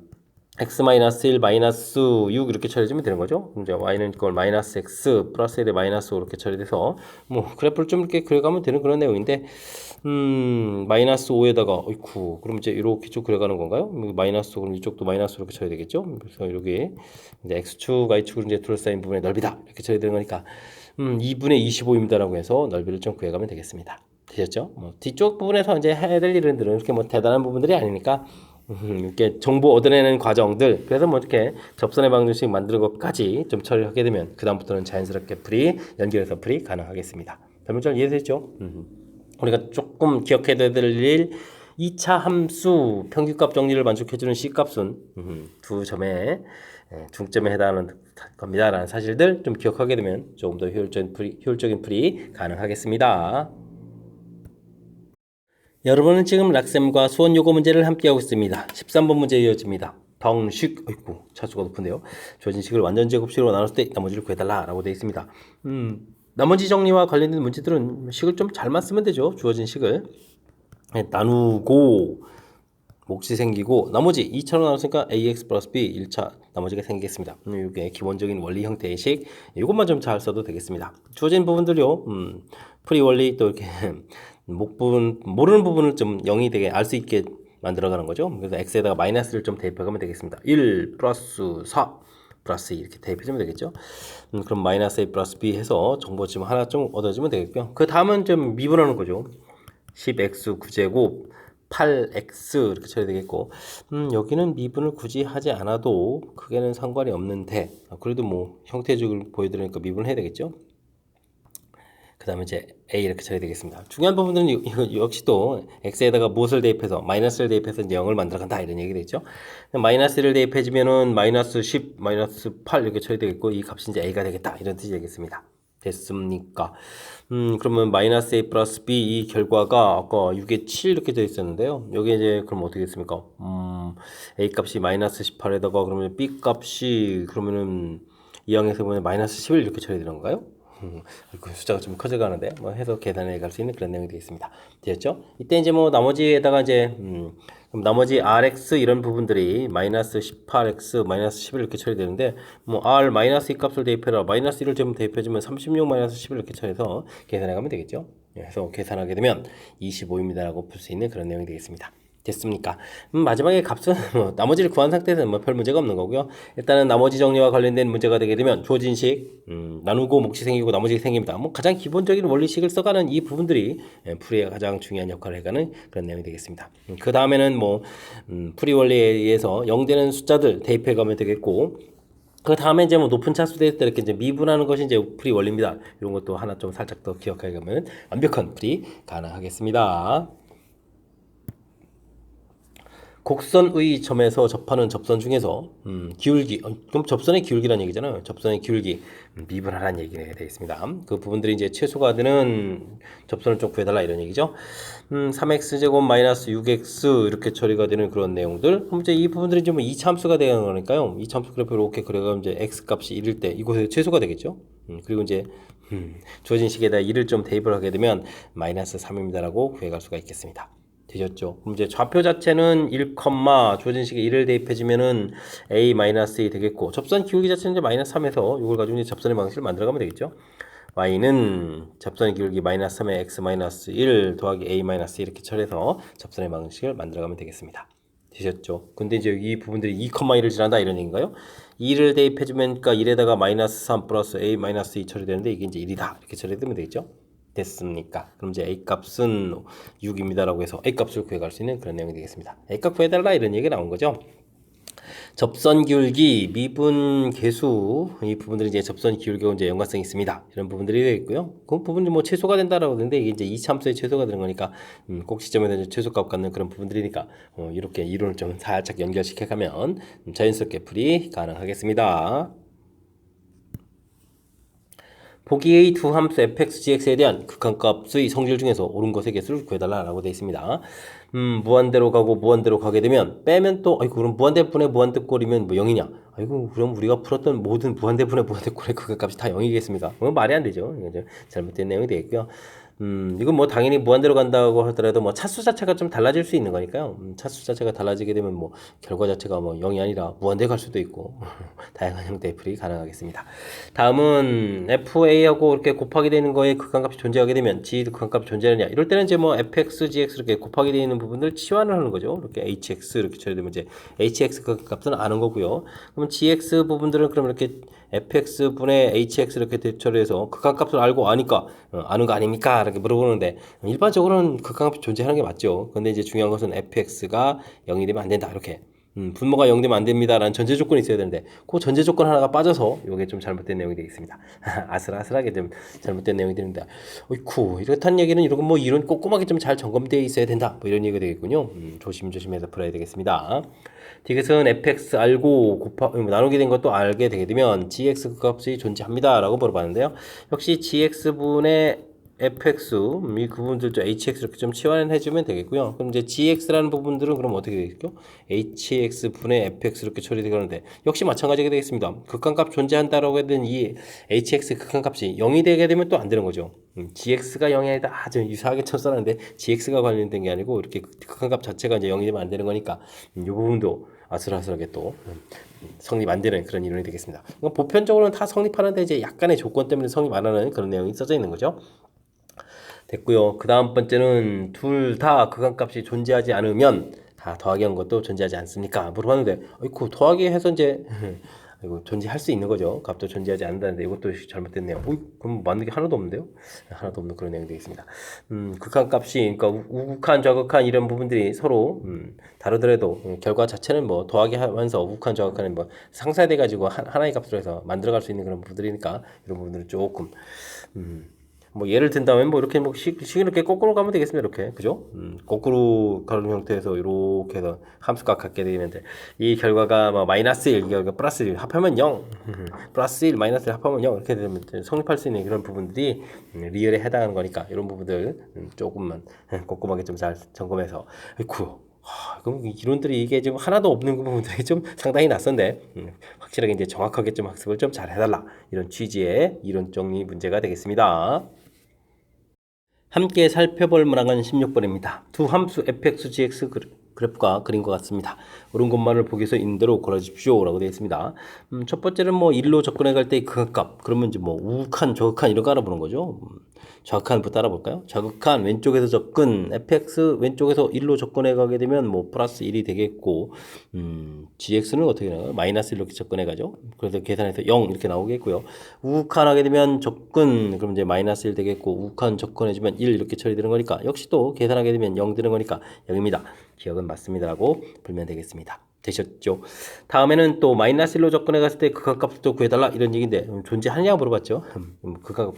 x-1 마이너스 6 이렇게 처리해주면 되는 거죠. 그럼 이제 y는 그걸 마이너스 x 플러스 1에 마이너스 5 이렇게 처리돼서 뭐 그래프를 좀 이렇게 그려가면 되는 그런 내용인데 마이너스 5에다가 어이쿠 그럼 이제 이렇게 쭉 그려가는 건가요? 마이너스 5 그럼 이쪽도 마이너스 이렇게 처리 되겠죠. 그래서 여기 이제 x축 y축을 이제 둘러싸인 부분의 넓이다 이렇게 처리되는 거니까 2분의 25입니다라고 해서 넓이를 좀 구해가면 되겠습니다. 되셨죠? 뭐 뒤쪽 부분에서 이제 해야 될 일들은 이렇게 뭐 대단한 부분들이 아니니까 이렇게 정보 얻어내는 과정들 그래서 뭐 이렇게 접선의 방정식 만드는 것까지 좀 처리하게 되면 그 다음부터는 자연스럽게 풀이 연결해서 풀이 가능하겠습니다. 설명 잘 이해되죠? 우리가 조금 기억해둬야 될 일 2차 함수 평균값 정리를 만족해주는 C값은 두 점에 중점에 해당하는 겁니다라는 사실들 좀 기억하게 되면 조금 더 효율적인 풀이 가능하겠습니다. 여러분은 지금 락쌤과 수원 요거 문제를 함께하고 있습니다. 13번 문제 이어집니다. 방식, 아이고 차수가 높은데요. 주어진 식을 완전 제곱식으로 나눴을 때 나머지를 구해달라 라고 되어 있습니다. 나머지 정리와 관련된 문제들은 식을 좀 잘만 쓰면 되죠. 주어진 식을 나누고 몫이 생기고 나머지 2차로 나눴으니까 ax 플러스 b 1차 나머지가 생기겠습니다. 이게 기본적인 원리 형태의 식 이것만 좀 잘 써도 되겠습니다. 주어진 부분들요. 풀이 원리 또 이렇게 목 부분 모르는 부분을 좀 0이 되게 알 수 있게 만들어가는 거죠. 그래서 x에다가 마이너스를 좀 대입하면 되겠습니다. 1 플러스 4 플러스 2 이렇게 대입해주면 되겠죠. 그럼 마이너스 a 플러스 b 해서 정보 지금 하나 좀 얻어주면 되겠고요. 그 다음은 좀 미분하는 거죠. 10x 9제곱 8x 이렇게 처리 되겠고 여기는 미분을 굳이 하지 않아도 크게는 상관이 없는데 그래도 뭐 형태적으로 보여드리니까 미분을 해야 되겠죠. 그 다음에 이제 a 이렇게 처리 되겠습니다. 중요한 부분은 이거 역시 또 x에다가 무엇을 대입해서 마이너스를 대입해서 이제 0을 만들어간다 이런 얘기 되겠죠. 마이너스를 대입해주면은 마이너스 10, 마이너스 8 이렇게 처리 되겠고 이 값이 이제 a가 되겠다 이런 뜻이 되겠습니다. 됐습니까? 그러면 마이너스 a 플러스 b 이 결과가 아까 6에 7 이렇게 되어 있었는데요. 여기 이제 그럼 어떻게 됐습니까? a 값이 마이너스 18에다가 그러면 b 값이 그러면은 이 항에서 보면 마이너스 11 이렇게 처리되는 건가요? 숫자가 좀 커져가는데 뭐 해서 계산해 갈 수 있는 그런 내용이 되겠습니다. 되었죠? 이때 이제 뭐 나머지에다가 이제 그럼 나머지 rx 이런 부분들이 마이너스 18x 마이너스 11 이렇게 처리되는데 뭐 r 마이너스 이 값을 대입해라 마이너스 1을 좀 대입해주면 36 마이너스 11 이렇게 처리해서 계산해 가면 되겠죠. 그래서 계산하게 되면 25입니다라고 풀 수 있는 그런 내용이 되겠습니다. 됐습니까? 마지막에 값은 뭐 나머지를 구한 상태에서는 뭐 별 문제가 없는 거고요. 일단은 나머지 정리와 관련된 문제가 되게 되면 주어진 식 나누고 몫이 생기고 나머지가 생깁니다. 뭐 가장 기본적인 원리식을 써가는 이 부분들이 풀이에 가장 중요한 역할을 해가는 그런 내용이 되겠습니다. 그 다음에는 뭐 풀이 원리에 의해서 0되는 숫자들 대입해 가면 되겠고 그 다음에 이제 뭐 높은 차수 됐을 때 이렇게 이제 미분하는 것이 이제 풀이 원리입니다. 이런 것도 하나 좀 살짝 더 기억하게 되면 완벽한 풀이 가능하겠습니다. 곡선의 점에서 접하는 접선 중에서 기울기 그럼 접선의 기울기란 얘기잖아요. 접선의 기울기 미분하라는 얘기가 되겠습니다. 그 부분들이 이제 최소가 되는 접선을 좀 구해달라 이런 얘기죠. 3x제곱 마이너스 6x 이렇게 처리가 되는 그런 내용들. 그럼 이제 이 부분들이 이제 뭐 2차 함수가 되는 거니까요. 2차 함수 그래프 이렇게 그려가면 이제 x 값이 1일 때 이곳에 최소가 되겠죠. 그리고 이제 주어진 식에다 1을 좀 대입을 하게 되면 마이너스 3입니다라고 구해갈 수가 있겠습니다. 되셨죠? 그럼 이제 좌표 자체는 1, 주어진 식에 1을 대입해주면은 a-2 되겠고 접선 기울기 자체는 이제 마이너스 3에서 이걸 가지고 이제 접선의 방식을 만들어가면 되겠죠? y는 접선의 기울기 마이너스 3에 x-1 더하기 a-1 이렇게 처리해서 접선의 방식을 만들어가면 되겠습니다. 되셨죠? 근데 이제 이 부분들이 2,1을 지난다 이런 얘기인가요? 2를 대입해주면 그러니까 1에다가 마이너스 3 플러스 a-2 처리되는데 이게 이제 1이다 이렇게 처리되면 되겠죠? 됐습니까? 그럼 이제 A값은 6입니다라고 해서 A값을 구해갈 수 있는 그런 내용이 되겠습니다. A값 구해달라 이런 얘기가 나온 거죠. 접선 기울기, 미분 계수 이 부분들이 이제 접선 기울기와 이제 연관성이 있습니다. 이런 부분들이 되겠고요. 그 부분이 뭐 최소가 된다라고 하는데 이게 이제 2차 함수의 최소가 되는 거니까 꼭 시점에서 최소값 갖는 그런 부분들이니까 이렇게 이론을 좀 살짝 연결시켜 가면 자연스럽게 풀이 가능하겠습니다. 보기의 두 함수 fx, gx에 대한 극한값의 성질 중에서 옳은 것의 개수를 구해달라라고 되어 있습니다. 무한대로 가고 무한대로 가게 되면 빼면 또 아이고 그럼 무한대분의 무한대꼴이면 뭐 0이냐? 아이고 그럼 우리가 풀었던 모든 무한대분의 무한대꼴의 극한값이 다 0이겠습니까? 그건 말이 안 되죠. 이거 잘못된 내용이 되겠고요. 이건 뭐 당연히 무한대로 간다고 하더라도 뭐 차수 자체가 좀 달라질 수 있는 거니까요. 차수 자체가 달라지게 되면 뭐 결과 자체가 뭐 0이 아니라 무한대 갈 수도 있고 다양한 형태의 풀이 가능하겠습니다. 다음은 FA하고 이렇게 곱하기 되는 거에 극한값이 존재하게 되면 G도 극한값이 존재하느냐. 이럴 때는 이제 뭐 FX, GX 이렇게 곱하기 되어 있는 부분을 치환을 하는 거죠. 이렇게 HX 이렇게 처리되면 이제 HX 극한값은 아는 거고요. 그러면 GX 부분들은 그럼 이렇게 fx분의 hx 이렇게 대처해서 극한값을 알고 아니까 아는 거 아닙니까? 이렇게 물어보는데 일반적으로는 극한값이 존재하는 게 맞죠. 근데 이제 중요한 것은 fx가 0이 되면 안 된다. 이렇게 분모가 0 되면 안 됩니다라는 전제 조건이 있어야 되는데 그 전제 조건 하나가 빠져서 이게 좀 잘못된 내용이 되겠습니다. 아슬아슬하게 좀 잘못된 내용이 되는데 어이쿠 이렇다는 얘기는 이런 뭐 이론 꼼꼼하게 좀 잘 점검되어 있어야 된다. 뭐 이런 얘기가 되겠군요. 조심조심해서 풀어야 되겠습니다. 이것은 fx 알고 나누게 된 것도 알게 되게 되면 gx 값이 존재합니다 라고 물어봤는데요. 역시 gx분의 fx 이 부분들 좀 hx 이렇게 좀 치환해주면 되겠고요. 그럼 이제 gx라는 부분들은 그럼 어떻게 되겠죠? hx분의 fx 이렇게 처리되는데 역시 마찬가지가 되겠습니다. 극한값 존재한다라고 했던 이 hx 극한값이 0이 되게 되면 또 안 되는 거죠. gx가 0이 아니다. 아주 유사하게 쳤었는데 gx가 관련된 게 아니고 이렇게 극한값 자체가 이제 0이 되면 안 되는 거니까 이 부분도 아슬아슬하게 또 성립 안 되는 그런 이론이 되겠습니다. 보편적으로는 다 성립하는데 이제 약간의 조건 때문에 성립 안 하는 그런 내용이 써져 있는 거죠. 됐고요. 그 다음 번째는 둘 다 극한값이 존재하지 않으면 더하기 한 것도 존재하지 않습니까? 물어봤는데 그 더하기 해서 이제 이거 존재할 수 있는 거죠. 값도 존재하지 않는다는데 이것도 잘못됐네요. 그럼 맞는 게 하나도 없는데요? 하나도 없는 그런 내용이 되겠습니다. 극한값이 그러니까 우극한, 좌극한 이런 부분들이 서로 다르더라도 결과 자체는 뭐 더하기 하면서 우극한, 좌극한은 뭐 상쇄돼 가지고 하나의 값으로 해서 만들어갈 수 있는 그런 부분들이니까 이런 부분들은 조금 뭐 예를 든다면 뭐 이렇게 뭐 이렇게 거꾸로 가면 되겠습니다. 이렇게 그죠? 거꾸로 가는 형태에서 이렇게 해서 함수값 갖게 되면 이 결과가 뭐 마이너스 1, 결과 플러스 1 합하면 0, 플러스 1 마이너스 1 합하면 0 이렇게 되면 성립할 수 있는 이런 부분들이 리얼에 해당하는 거니까 이런 부분들 조금만 꼼꼼하게 좀 잘 점검해서 아이쿠. 그럼 이론들이 이게 좀 하나도 없는 부분들이 좀 상당히 낯선데 확실하게 이제 정확하게 좀 학습을 좀 잘 해달라 이런 취지의 이론 정리 문제가 되겠습니다. 함께 살펴볼 문항은 16번입니다. 두 함수 fx, gx 그래프가 그린 것 같습니다. 옳은 것만을 보기에서 있는 대로 골라주십시오 라고 되어 있습니다. 첫 번째는 뭐 1로 접근해 갈 때의 극한값 그러면 이제 뭐 우극한, 좌극한 이런 거 알아보는 거죠. 좌극한부터 알아볼까요? 좌극한 왼쪽에서 접근 fx 왼쪽에서 1로 접근해 가게 되면 뭐 플러스 1이 되겠고 gx는 어떻게 나가요? 마이너스 1로 이렇게 접근해 가죠. 그래서 계산해서 0 이렇게 나오겠고요. 우극한 하게 되면 접근 그럼 이제 마이너스 1 되겠고 우극한 접근해주면 1 이렇게 처리되는 거니까 역시 또 계산하게 되면 0 되는 거니까 0입니다. 기억은 맞습니다라고 풀면 되겠습니다. 되셨죠? 다음에는 또 마이너스 1로 접근해 갔을 때 극한값도 구해달라 이런 얘기인데 존재하느냐 물어봤죠. 극한값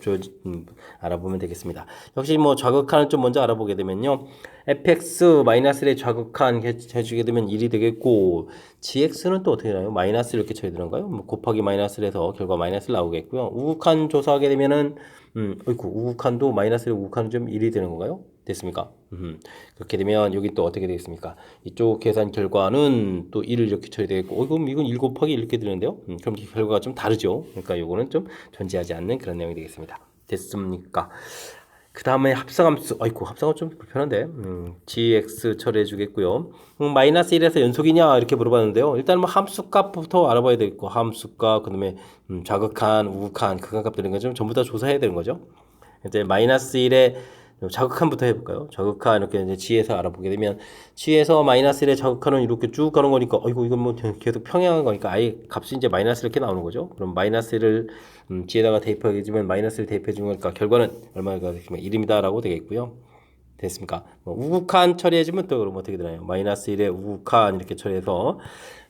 알아보면 되겠습니다. 역시 뭐 좌극한을 좀 먼저 알아보게 되면요. fx 마이너스 1의 좌극한 해주게 되면 1이 되겠고 gx는 또 어떻게 되나요? 마이너스 이렇게 쳐야 되는가요? 뭐 곱하기 마이너스를 해서 결과 마이너스 나오겠고요. 우극한 조사하게 되면은 우극한도 마이너스 1 우극한은 좀 1이 되는 건가요? 됐습니까? 그렇게 되면 여기 또 어떻게 되겠습니까? 이쪽 계산 결과는 또 1을 이렇게 쳐야 되겠고 그럼 이건 1 곱하기 이렇게 되는데요. 그럼 결과가 좀 다르죠. 그러니까 요거는 좀 존재하지 않는 그런 내용이 되겠습니다. 됐습니까? 그 다음에 합성함수 합성은 좀 불편한데 gx 처리해 주겠고요. 마이너스 1에서 연속이냐 이렇게 물어봤는데요. 일단 뭐 함수값부터 알아봐야 되겠고 함수값 그 다음에 좌극한 우극한 극한값 되는 거좀 전부 다 조사해야 되는 거죠. 이제 마이너스 1에 좌극한부터 해볼까요? 좌극한 이렇게 이제 G에서 알아보게 되면 G에서 마이너스 1의 좌극한은 이렇게 쭉 가는 거니까 이건 뭐 계속 평행한 거니까 아예 값이 이제 마이너스 이렇게 나오는 거죠. 그럼 마이너스 1을 G에다가 대입하게 되면 마이너스를 대입해 주는 거니까 결과는 얼마가 되겠습니까? 1입니다라고 되겠고요. 됐습니까? 우극한 처리해주면 또 그럼 어떻게 되나요? 마이너스 1에 우극한 이렇게 처리해서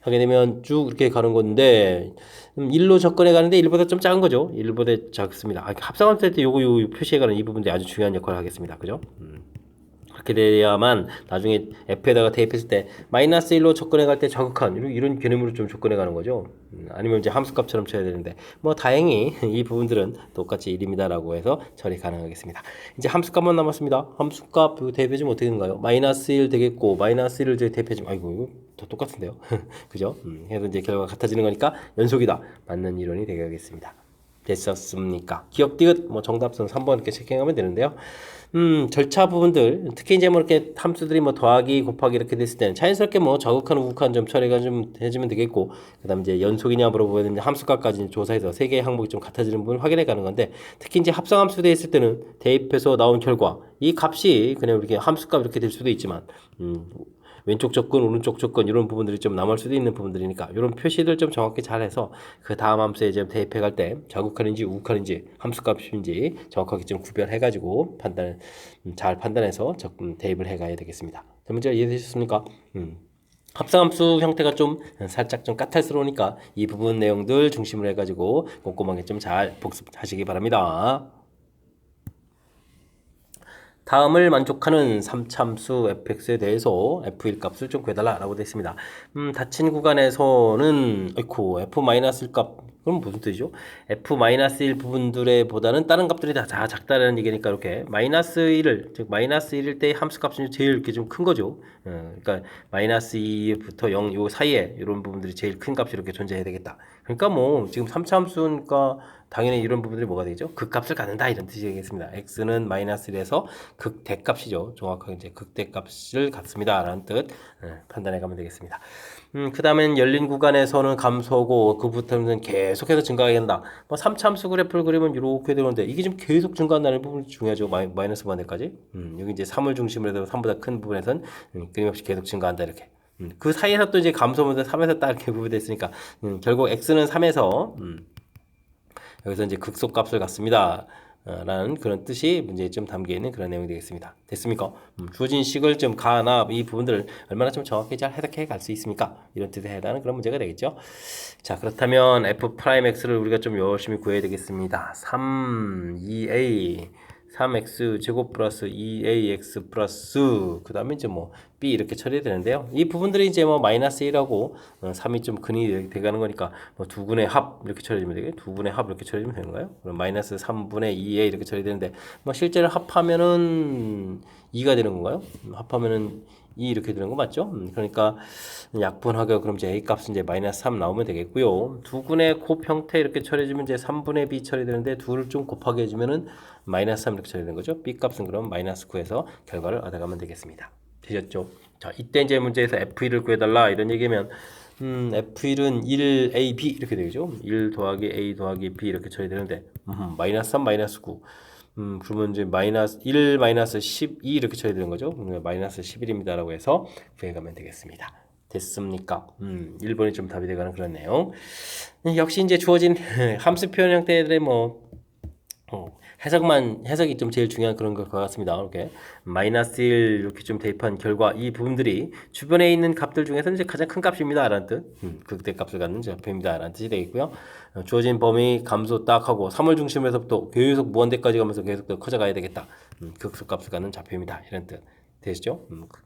하게 되면 쭉 이렇게 가는 건데 1로 접근해 가는데 1보다 좀 작은 거죠. 1보다 작습니다. 합성함수 할 때 요거 표시해 가는 이 부분들이 아주 중요한 역할을 하겠습니다. 그죠? 그렇게 돼야만 나중에 f에다가 대입했을 때 마이너스 1로 접근해 갈 때 좌극한 이런 개념으로 좀 접근해 가는 거죠. 아니면 이제 함수값처럼 쳐야 되는데 뭐 다행히 이 부분들은 똑같이 1입니다라고 해서 처리 가능하겠습니다. 이제 함수값만 남았습니다. 함수값 대입해 주면 어떻게 되는가요? 마이너스 1 되겠고 마이너스 1을 대입해 주면 이거 더 똑같은데요. 그죠? 그래서 이제 결과가 같아지는 거니까 연속이다. 맞는 이론이 되겠습니다. 됐었습니까? 기억 디귿 뭐 정답선 3번 이렇게 체킹하면 되는데요. 절차 부분들 특히 이제 뭐 이렇게 함수들이 뭐 더하기 곱하기 이렇게 됐을 때는 자연스럽게 뭐 저극한 우극한 점 처리가 좀 해주면 되겠고, 그다음 이제 연속이냐 물어보면 함수값까지 조사해서 세 개의 항목이 좀 같아지는 부분 확인해 가는 건데, 특히 이제 합성함수 돼 있을 때는 대입해서 나온 결과 이 값이 그냥 이렇게 함수값 이렇게 될 수도 있지만 왼쪽 접근, 오른쪽 접근 이런 부분들이 좀 남을 수도 있는 부분들이니까 이런 표시들 좀 정확히 잘해서 그 다음 함수에 이제 대입해 갈 때 자극할인지 우극할인지 함수값인지 정확하게 좀 구별해 가지고 잘 판단해서 대입을 해 가야 되겠습니다. 문제 이해되셨습니까? 합성함수 형태가 좀 살짝 좀 까탈스러우니까 이 부분 내용들 중심으로 해가지고 꼼꼼하게 좀 잘 복습하시기 바랍니다. 다음을 만족하는 3차함수 fx에 대해서 f1 값을 좀 구해달라 라고 되어 있습니다. 닫힌 구간에서는 f-1 값, 그럼 무슨 뜻이죠? f-1 부분들에 보다는 다른 값들이 다 작다는 얘기니까 이렇게 -1을, 즉 -1일 때 함수 값은 제일 이렇게 좀 큰 거죠. 그러니까 -2부터 0 요 사이에 이런 부분들이 제일 큰 값이 이렇게 존재해야 되겠다. 그러니까 뭐 지금 3차 함수니까 당연히 이런 부분들이 뭐가 되죠? 극값을 갖는다 이런 뜻이 되겠습니다. x는 -1에서 극대값이죠. 정확하게 이제 극대값을 갖습니다 라는 뜻 판단해 가면 되겠습니다. 그 다음엔 열린 구간에서는 감소고 그부터는 계속해서 증가하게 된다. 뭐 3참수 그래프를 그리면 이렇게 되는데 이게 좀 계속 증가한다는 부분이 중요하죠. 마이너스 반대까지. 여기 이제 3을 중심으로 해서 3보다 큰 부분에선 끊임없이 계속 증가한다 이렇게. 그 사이에서 또 이제 감소하면서 3에서 딱 이렇게 구분됐으니까 결국 x는 3에서 여기서 이제 극소값을 갖습니다. 라는 그런 뜻이 문제에 좀 담겨 있는 그런 내용이 되겠습니다. 됐습니까? 주어진 식을 좀 가나 이 부분들을 얼마나 좀 정확히 잘 해석해 갈 수 있습니까? 이런 뜻에 해당하는 그런 문제가 되겠죠. 자, 그렇다면 f'(x를) 우리가 좀 열심히 구해야 되겠습니다. 3, 2a 3x 제곱 플러스 2ax 플러스 그 다음에 이제 뭐 b 이렇게 처리해야 되는데요. 이 부분들이 이제 뭐 마이너스 1하고 3이 좀 근이 돼가는 거니까 뭐 두 분의 합 이렇게 처리해주면 되겠죠. 두 분의 합 이렇게 처리해주면 되는 거예요. 그럼 마이너스 3분의 2a 이렇게 처리되는데 뭐 실제로 합하면은 2가 되는 건가요? 합하면은 2 이렇게 되는 거 맞죠? 그러니까 약분하게 그럼 이제 a 값은 이제 마이너스 3 나오면 되겠고요. 두 군의 곱 형태 이렇게 처리해주면 이제 3분의 b 처리되는데 둘을 좀 곱하게 해주면은 마이너스 3 이렇게 처리되는 거죠. b 값은 그럼 마이너스 9에서 결과를 얻어가면 되겠습니다. 되셨죠? 자, 이때 이제 문제에서 f1을 구해달라 이런 얘기면 f1은 1ab 이렇게 되죠. 1 더하기 a 더하기 b 이렇게 처리되는데 마이너스 3 마이너스 9 그러면 이제 마이너스 1 마이너스 12 이렇게 쳐야 되는 거죠. 마이너스 11입니다라고 해서 구해가면 되겠습니다. 됐습니까? 1번이 좀 답이 되가는 그런 내용. 역시 이제 주어진 함수 표현 형태들의 뭐 해석이 좀 제일 중요한 그런 것 같습니다. 이렇게 마이너스 1 이렇게 좀 대입한 결과 이 부분들이 주변에 있는 값들 중에서 이제 가장 큰 값입니다. 라는 뜻. 극대값을 갖는 좌표입니다. 라는 뜻이 되겠고요. 주어진 범위 감소 딱 하고 3을 중심에서부터 계속 무한대까지 가면서 계속 더 커져가야 되겠다. 극소값을 갖는 좌표입니다. 이런 뜻. 되시죠? 그러니까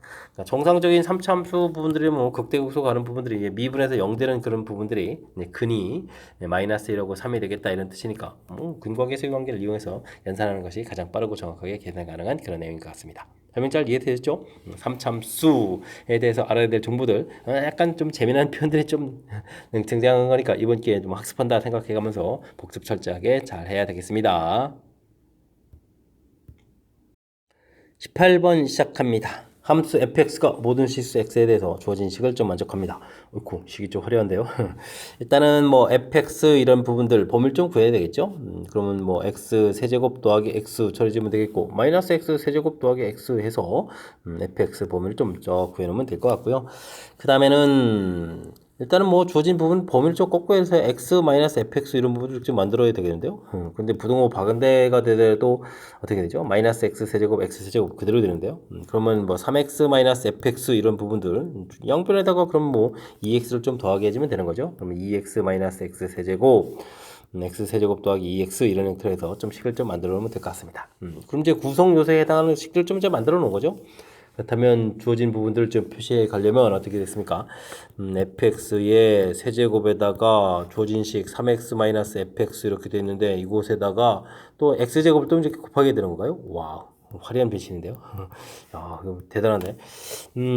정상적인 3참수 부분들이 뭐 극대극소 가는 부분들이 미분에서 0되는 그런 부분들이 근이 마이너스 1하고 3이 되겠다 이런 뜻이니까 근과 계수의 관계를 이용해서 연산하는 것이 가장 빠르고 정확하게 계산 가능한 그런 내용인 것 같습니다. 설명 잘 이해되셨죠? 3참수에 대해서 알아야 될 정보들 약간 좀 재미난 표현들이 좀 등장한 거니까 이번 기회에 좀 학습한다 생각해가면서 복습 철저하게 잘 해야 되겠습니다. 18번 시작합니다. 함수 fx가 모든 실수 x에 대해서 주어진 식을 좀 만족합니다. 어이쿠, 식이 좀 화려한데요. 일단은 뭐 fx 이런 부분들 범위를 좀 구해야 되겠죠. 그러면 뭐 x 세제곱 더하기 x 처리해주면 되겠고 마이너스 x 세제곱 더하기 x 해서 fx 범위를 좀 구해놓으면 될 것 같고요. 그 다음에는 일단은 뭐 주어진 부분 범위를 좀 꺾고 해서 x-fx 이런 부분을 좀 만들어야 되겠는데요. 근데 부등호 박은대가 되더라도 어떻게 되죠? 마이너스 x 세제곱 x 세제곱 그대로 되는데요. 그러면 뭐 3x-fx 이런 부분들 양변에다가 그럼 뭐 2x를 좀 더하게 해주면 되는 거죠. 그러면 2x-x 세제곱 x 세제곱 더하기 2x 이런 형태로 해서 좀 식을 좀 만들어 놓으면 될 것 같습니다. 그럼 이제 구성 요소에 해당하는 식들 좀 이제 만들어 놓은 거죠. 그렇다면 주어진 부분들을 좀 표시해 가려면 어떻게 됐습니까? fx의 세제곱에다가 주어진 식 3x-fx 이렇게 되어 있는데 이곳에다가 또 x제곱을 또 이렇게 곱하게 되는 건가요? 와우. 화려한 배신인데요. 야, 이거 대단하네.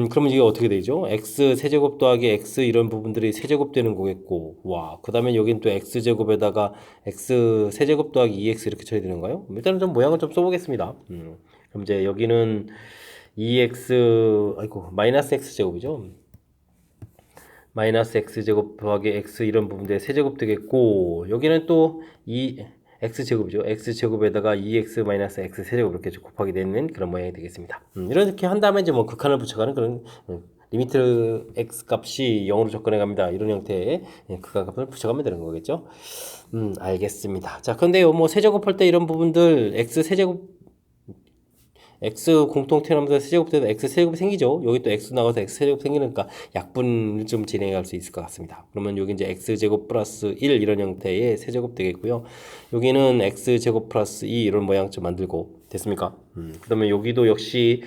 그러면 이게 어떻게 되죠? x 세제곱 더하기 x 이런 부분들이 세제곱 되는 거겠고, 와, 그 다음에 여긴 또 x 제곱에다가 x 세제곱 더하기 2x 이렇게 처리 되는 거예요? 일단은 좀 모양을 좀 써보겠습니다. 그럼 이제 여기는 2x, 아이고, 마이너스 x 제곱이죠. 마이너스 x제곱 더하기 x 이런 부분들의 세제곱 되겠고, 여기는 또 x제곱이죠. x제곱에다가 2x 마이너스 x 세제곱 이렇게 곱하게 되는 그런 모양이 되겠습니다. 이렇게 한 다음에 이제 뭐 극한을 붙여가는 그런 리미트 x 값이 0으로 접근해 갑니다. 이런 형태의 극한 값을 붙여가면 되는 거겠죠. 알겠습니다. 자, 근데요, 뭐 세제곱할 때 이런 부분들 x 세제곱 x 공통 태어나면서 세제곱 되면 x 세제곱이 생기죠. 여기 또 x 나가서 x 세제곱 생기니까 약분을 좀 진행할 수 있을 것 같습니다. 그러면 여기 이제 x 제곱 플러스 1 이런 형태의 세제곱 되겠고요. 여기는 x 제곱 플러스 2 이런 모양 좀 만들고 됐습니까? 그러면 여기도 역시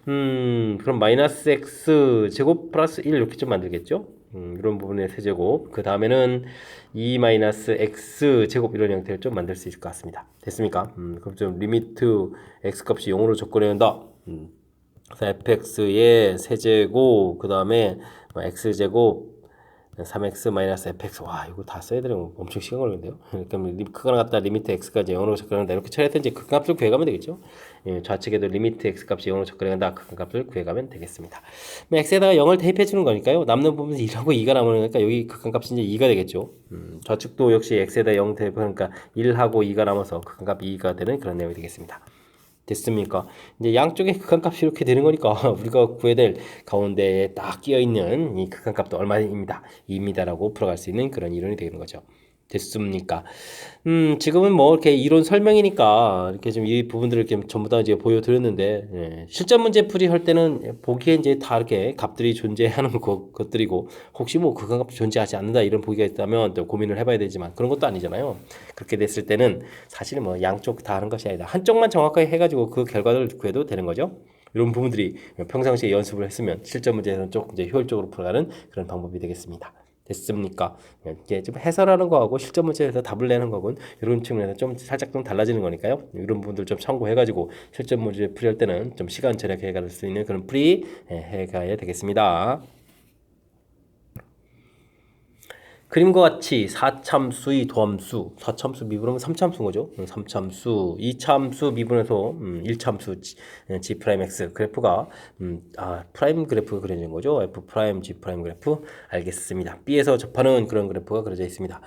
그럼 마이너스 x 제곱 플러스 1 이렇게 좀 만들겠죠? 이런 부분의 세제곱. 그 다음에는 2 마이너스 x 제곱 이런 형태를 좀 만들 수 있을 것 같습니다. 됐습니까? 그럼 좀 리미트 x 값이 0으로 접근해야 한다. 그래서 fx의 세제곱, 그 다음에 x 제곱 3x 마이너스 fx. 와, 이거 다 써야 되는 엄청 시간 걸리는데요. 그럼 극한을 갖다 리미트 x까지 0으로 접근한다 이렇게 처리해서 이제 극한값을 구해가면 되겠죠. 예, 좌측에도 리미트 x 값이 0으로 접근한다 극한값을 구해가면 되겠습니다. x에다가 0을 대입해 주는 거니까요. 남는 부분은 1하고 2가 남는 거니까 여기 극한값이 이제 2가 되겠죠. 좌측도 역시 x에다 0 대입하니까 1하고 2가 남아서 극한값 2가 되는 그런 내용이 되겠습니다. 됐습니까? 이제 양쪽의 극한값이 이렇게 되는 거니까 우리가 구해야 될 가운데에 딱 끼어있는 이 극한값도 얼마입니다. 2입니다라고 풀어갈 수 있는 그런 이론이 되는 거죠. 됐습니까? 지금은 뭐 이렇게 이론 설명이니까 이렇게 좀 이 부분들을 이렇게 전부 다 이제 보여드렸는데, 예, 실전 문제 풀이 할 때는 보기에 이제 다 이렇게 값들이 존재하는 것들이고, 혹시 뭐 극한값이 존재하지 않는다 이런 보기가 있다면 또 고민을 해봐야 되지만 그런 것도 아니잖아요. 그렇게 됐을 때는 사실 뭐 양쪽 다 하는 것이 아니다. 한쪽만 정확하게 해가지고 그 결과를 구해도 되는 거죠. 이런 부분들이 평상시에 연습을 했으면 실전 문제에서는 조금 이제 효율적으로 풀어가는 그런 방법이 되겠습니다. 됐습니까? 이게 좀 해설하는 거하고 실전 문제에서 답을 내는 거하고는 이런 측면에서 좀 살짝 좀 달라지는 거니까요. 이런 부분들 좀 참고해가지고 실전 문제 풀이할 때는 좀 시간 절약해 갈 수 있는 그런 풀이 해가야 되겠습니다. 그림과 같이 4참수의 도함수, 4참수 미분하면 3참수인 거죠. 3참수, 2참수 미분해서 1참수 G'X 그래프가 프라임 그래프가 그려진 거죠. F 프라임 G 프라임 그래프 알겠습니다. B에서 접하는 그런 그래프가 그려져 있습니다.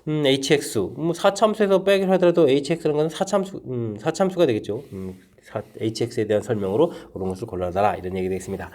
HX 4참수에서 빼기를 하더라도 HX라는 건 4참수가 되겠죠. HX에 대한 설명으로 옳은 것을 골라달라 이런 얘기 되겠습니다.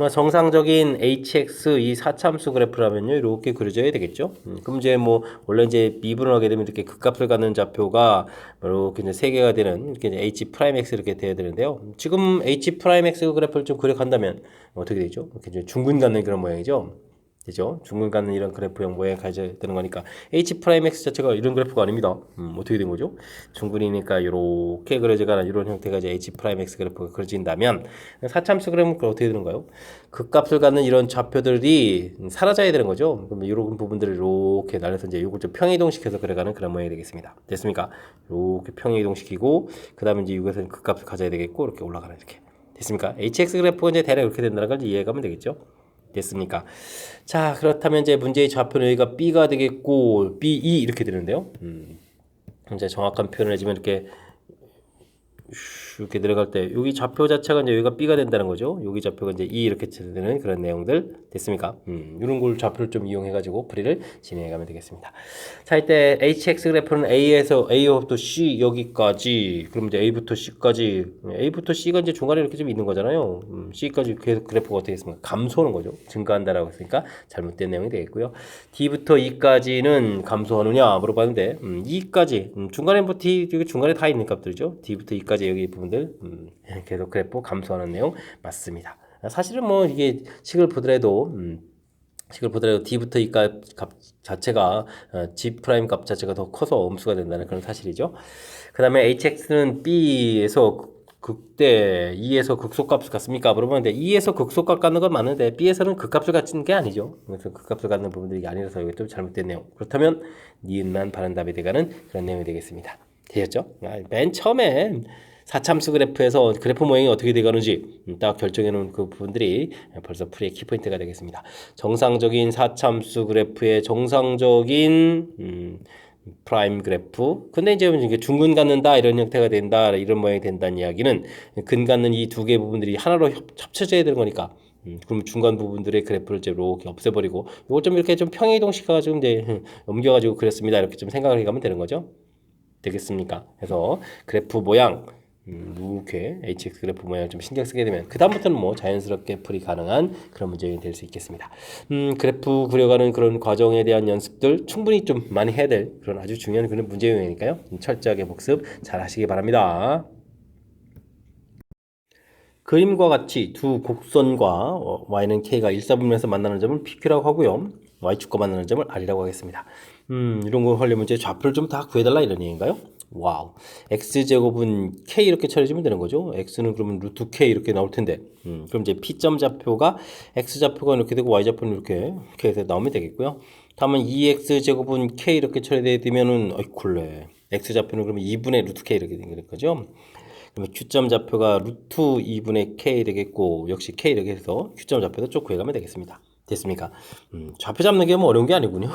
정상적인 HX 이 4참수 그래프라면요 이렇게 그려져야 되겠죠. 그럼 이제 뭐 원래 이제 미분을 하게 되면 이렇게 극값을 갖는 좌표가 이렇게 이제 3개가 되는 이렇게 이제 H 프라임 X 이렇게 돼야 되는데요. 지금 H 프라임 X 그래프를 좀 그려간다면 어떻게 되죠? 이렇게 이제 중근 갖는 그런 모양이죠. 되죠? 중근 갖는 이런 그래프형 모양이 가져야 되는 거니까 H 프라임 X 자체가 이런 그래프가 아닙니다. 어떻게 된 거죠? 중근이니까 이렇게 그려져가는 이런 형태가 이제 H 프라임 X 그래프가 그려진다면 4참수 그래프는 어떻게 되는가요? 극값을 갖는 이런 좌표들이 사라져야 되는 거죠. 그러면 이런 부분들을 이렇게 날려서 이제 이걸 좀 평이동시켜서 그려가는 그런 모양이 되겠습니다. 됐습니까? 이렇게 평이동시키고 그 다음에 이제 이것은 극값을 가져야 되겠고 이렇게 올라가는 이렇게 됐습니까? HX 그래프가 이제 대략 이렇게 된다는 걸 이해가면 되겠죠. 됐습니까? 자, 그렇다면 이제 문제의 좌표는 여기가 B가 되겠고 B2 이렇게 되는데요. 이제 정확한 표현을 해주면 이렇게 내려갈 때 여기 좌표 자체가 이제 여기가 B가 된다는 거죠. 여기 좌표가 이제 E 이렇게 되는 그런 내용들 됐습니까? 이런 걸 좌표를 좀 이용해 가지고 풀이를 진행해 가면 되겠습니다. 자, 이때 HX 그래프는 A에서 A부터 C 여기까지 그럼 이제 A부터 C까지 A부터 C가 이제 중간에 이렇게 좀 있는 거잖아요. C까지 계속 그래프가 어떻게 됐습니까? 감소하는 거죠. 증가한다라고 했으니까 잘못된 내용이 되겠고요. D부터 E까지는 감소하느냐 물어봤는데 E까지 중간에 뭐 D 여기 중간에 다 있는 값들이죠. D부터 E까지 여기 부분들 계속 그래프 감소하는 내용 맞습니다. 사실은 뭐 이게 식을 보더라도 D부터 E 값 자체가 G 프라임 값 자체가 더 커서 음수가 된다는 그런 사실이죠. 그 다음에 HX는 B에서 극대 E에서 극소값을 갖습니까? 물어보는데 E에서 극소값 갖는 건 맞는데 B에서는 극값을 갖는 게 아니죠. 그래서 극값을 갖는 부분들이 아니라서 이게 좀 잘못된 내용. 그렇다면 니은만 바른 답이 돼가는 그런 내용이 되겠습니다. 되셨죠? 맨 처음에 사참수 그래프에서 그래프 모양이 어떻게 돼가는지 딱 결정해 놓은 그 부분들이 벌써 풀이의 키포인트가 되겠습니다. 정상적인 사참수 그래프의 정상적인 프라임 그래프. 근데 이제 이게 중근 갖는다 이런 형태가 된다 이런 모양이 된다는 이야기는 근 갖는 이 두 개 부분들이 하나로 합쳐져야 되는 거니까. 그럼 중간 부분들의 그래프를 이제 이렇게 없애버리고 이걸 좀 이렇게 좀 평행이동시켜가지고 이제 옮겨가지고 그렸습니다. 이렇게 좀 생각을 해가면 되는 거죠. 되겠습니까? 그래서 그래프 모양 이렇게 HX 그래프 모양을 좀 신경 쓰게 되면 그 다음부터는 뭐 자연스럽게 풀이 가능한 그런 문제가 될 수 있겠습니다. 그래프 그려가는 그런 과정에 대한 연습들 충분히 좀 많이 해야 될 그런 아주 중요한 그런 문제 유형이니까요. 철저하게 복습 잘 하시기 바랍니다. 그림과 같이 두 곡선과 y는 k가 일사분면에서 만나는 점을 PQ라고 하고요. y축과 만나는 점을 R이라고 하겠습니다. 이런 거 하려면 이제 좌표를 좀 다 구해달라 이런 얘기인가요? 와우. x제곱은 k 이렇게 처리해주면 되는 거죠. x는 그러면 루트 k 이렇게 나올 텐데 그럼 이제 p점 좌표가 x좌표가 이렇게 되고 y좌표는 이렇게 해서 나오면 되겠고요. 다음은 2x제곱은 k 이렇게 처리되면은 어이쿨래 x좌표는 그러면 2분의 루트 k 이렇게 되는 거죠. 그러면 Q점 좌표가 루트 2분의 K 되겠고 역시 K 이렇게 해서 Q점 좌표도 쭉 구해가면 되겠습니다. 됐습니까? 좌표 잡는 게 뭐 어려운 게 아니군요.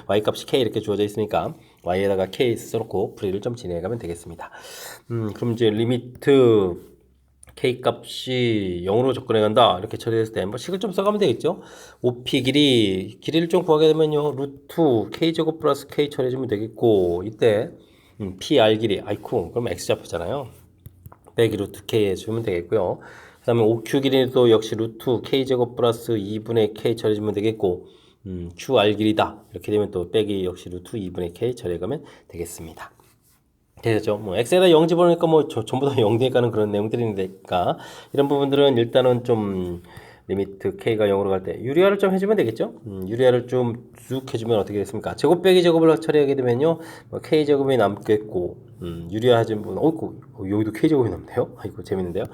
Y 값이 K 이렇게 주어져 있으니까 Y에다가 K 써놓고 풀이를 좀 진행해가면 되겠습니다. 그럼 이제 리미트 K 값이 0으로 접근해 간다 이렇게 처리했을 때 뭐 식을 좀 써가면 되겠죠. OP 길이를 좀 구하게 되면요 루트 K제곱 플러스 K 처리해주면 되겠고 이때 PR 길이 아이쿠 그럼 X좌표잖아요. 빼기 루트 k 해주면 되겠고요. 그 다음에 OQ 길이도 역시 루트 k제곱 플러스 2분의 k 처리해주면 되겠고 QR 길이다 이렇게 되면 또 빼기 역시 루트 2분의 k 처리해가면 되겠습니다. 되죠. 뭐 x에다 0 집어넣으니까 뭐 전부 다 0 되니까는 그런 내용들이니까 이런 부분들은 일단은 좀 리미트 k가 0으로 갈 때 유리화를 좀 해주면 되겠죠. 유리화를 좀 쭉 해주면 어떻게 됐습니까? 제곱 빼기 제곱을 처리하게 되면요 뭐 k 제곱이 남겠고 유리화 하신 분 여기도 k 제곱이 남네요. 아이고 재밌는데요.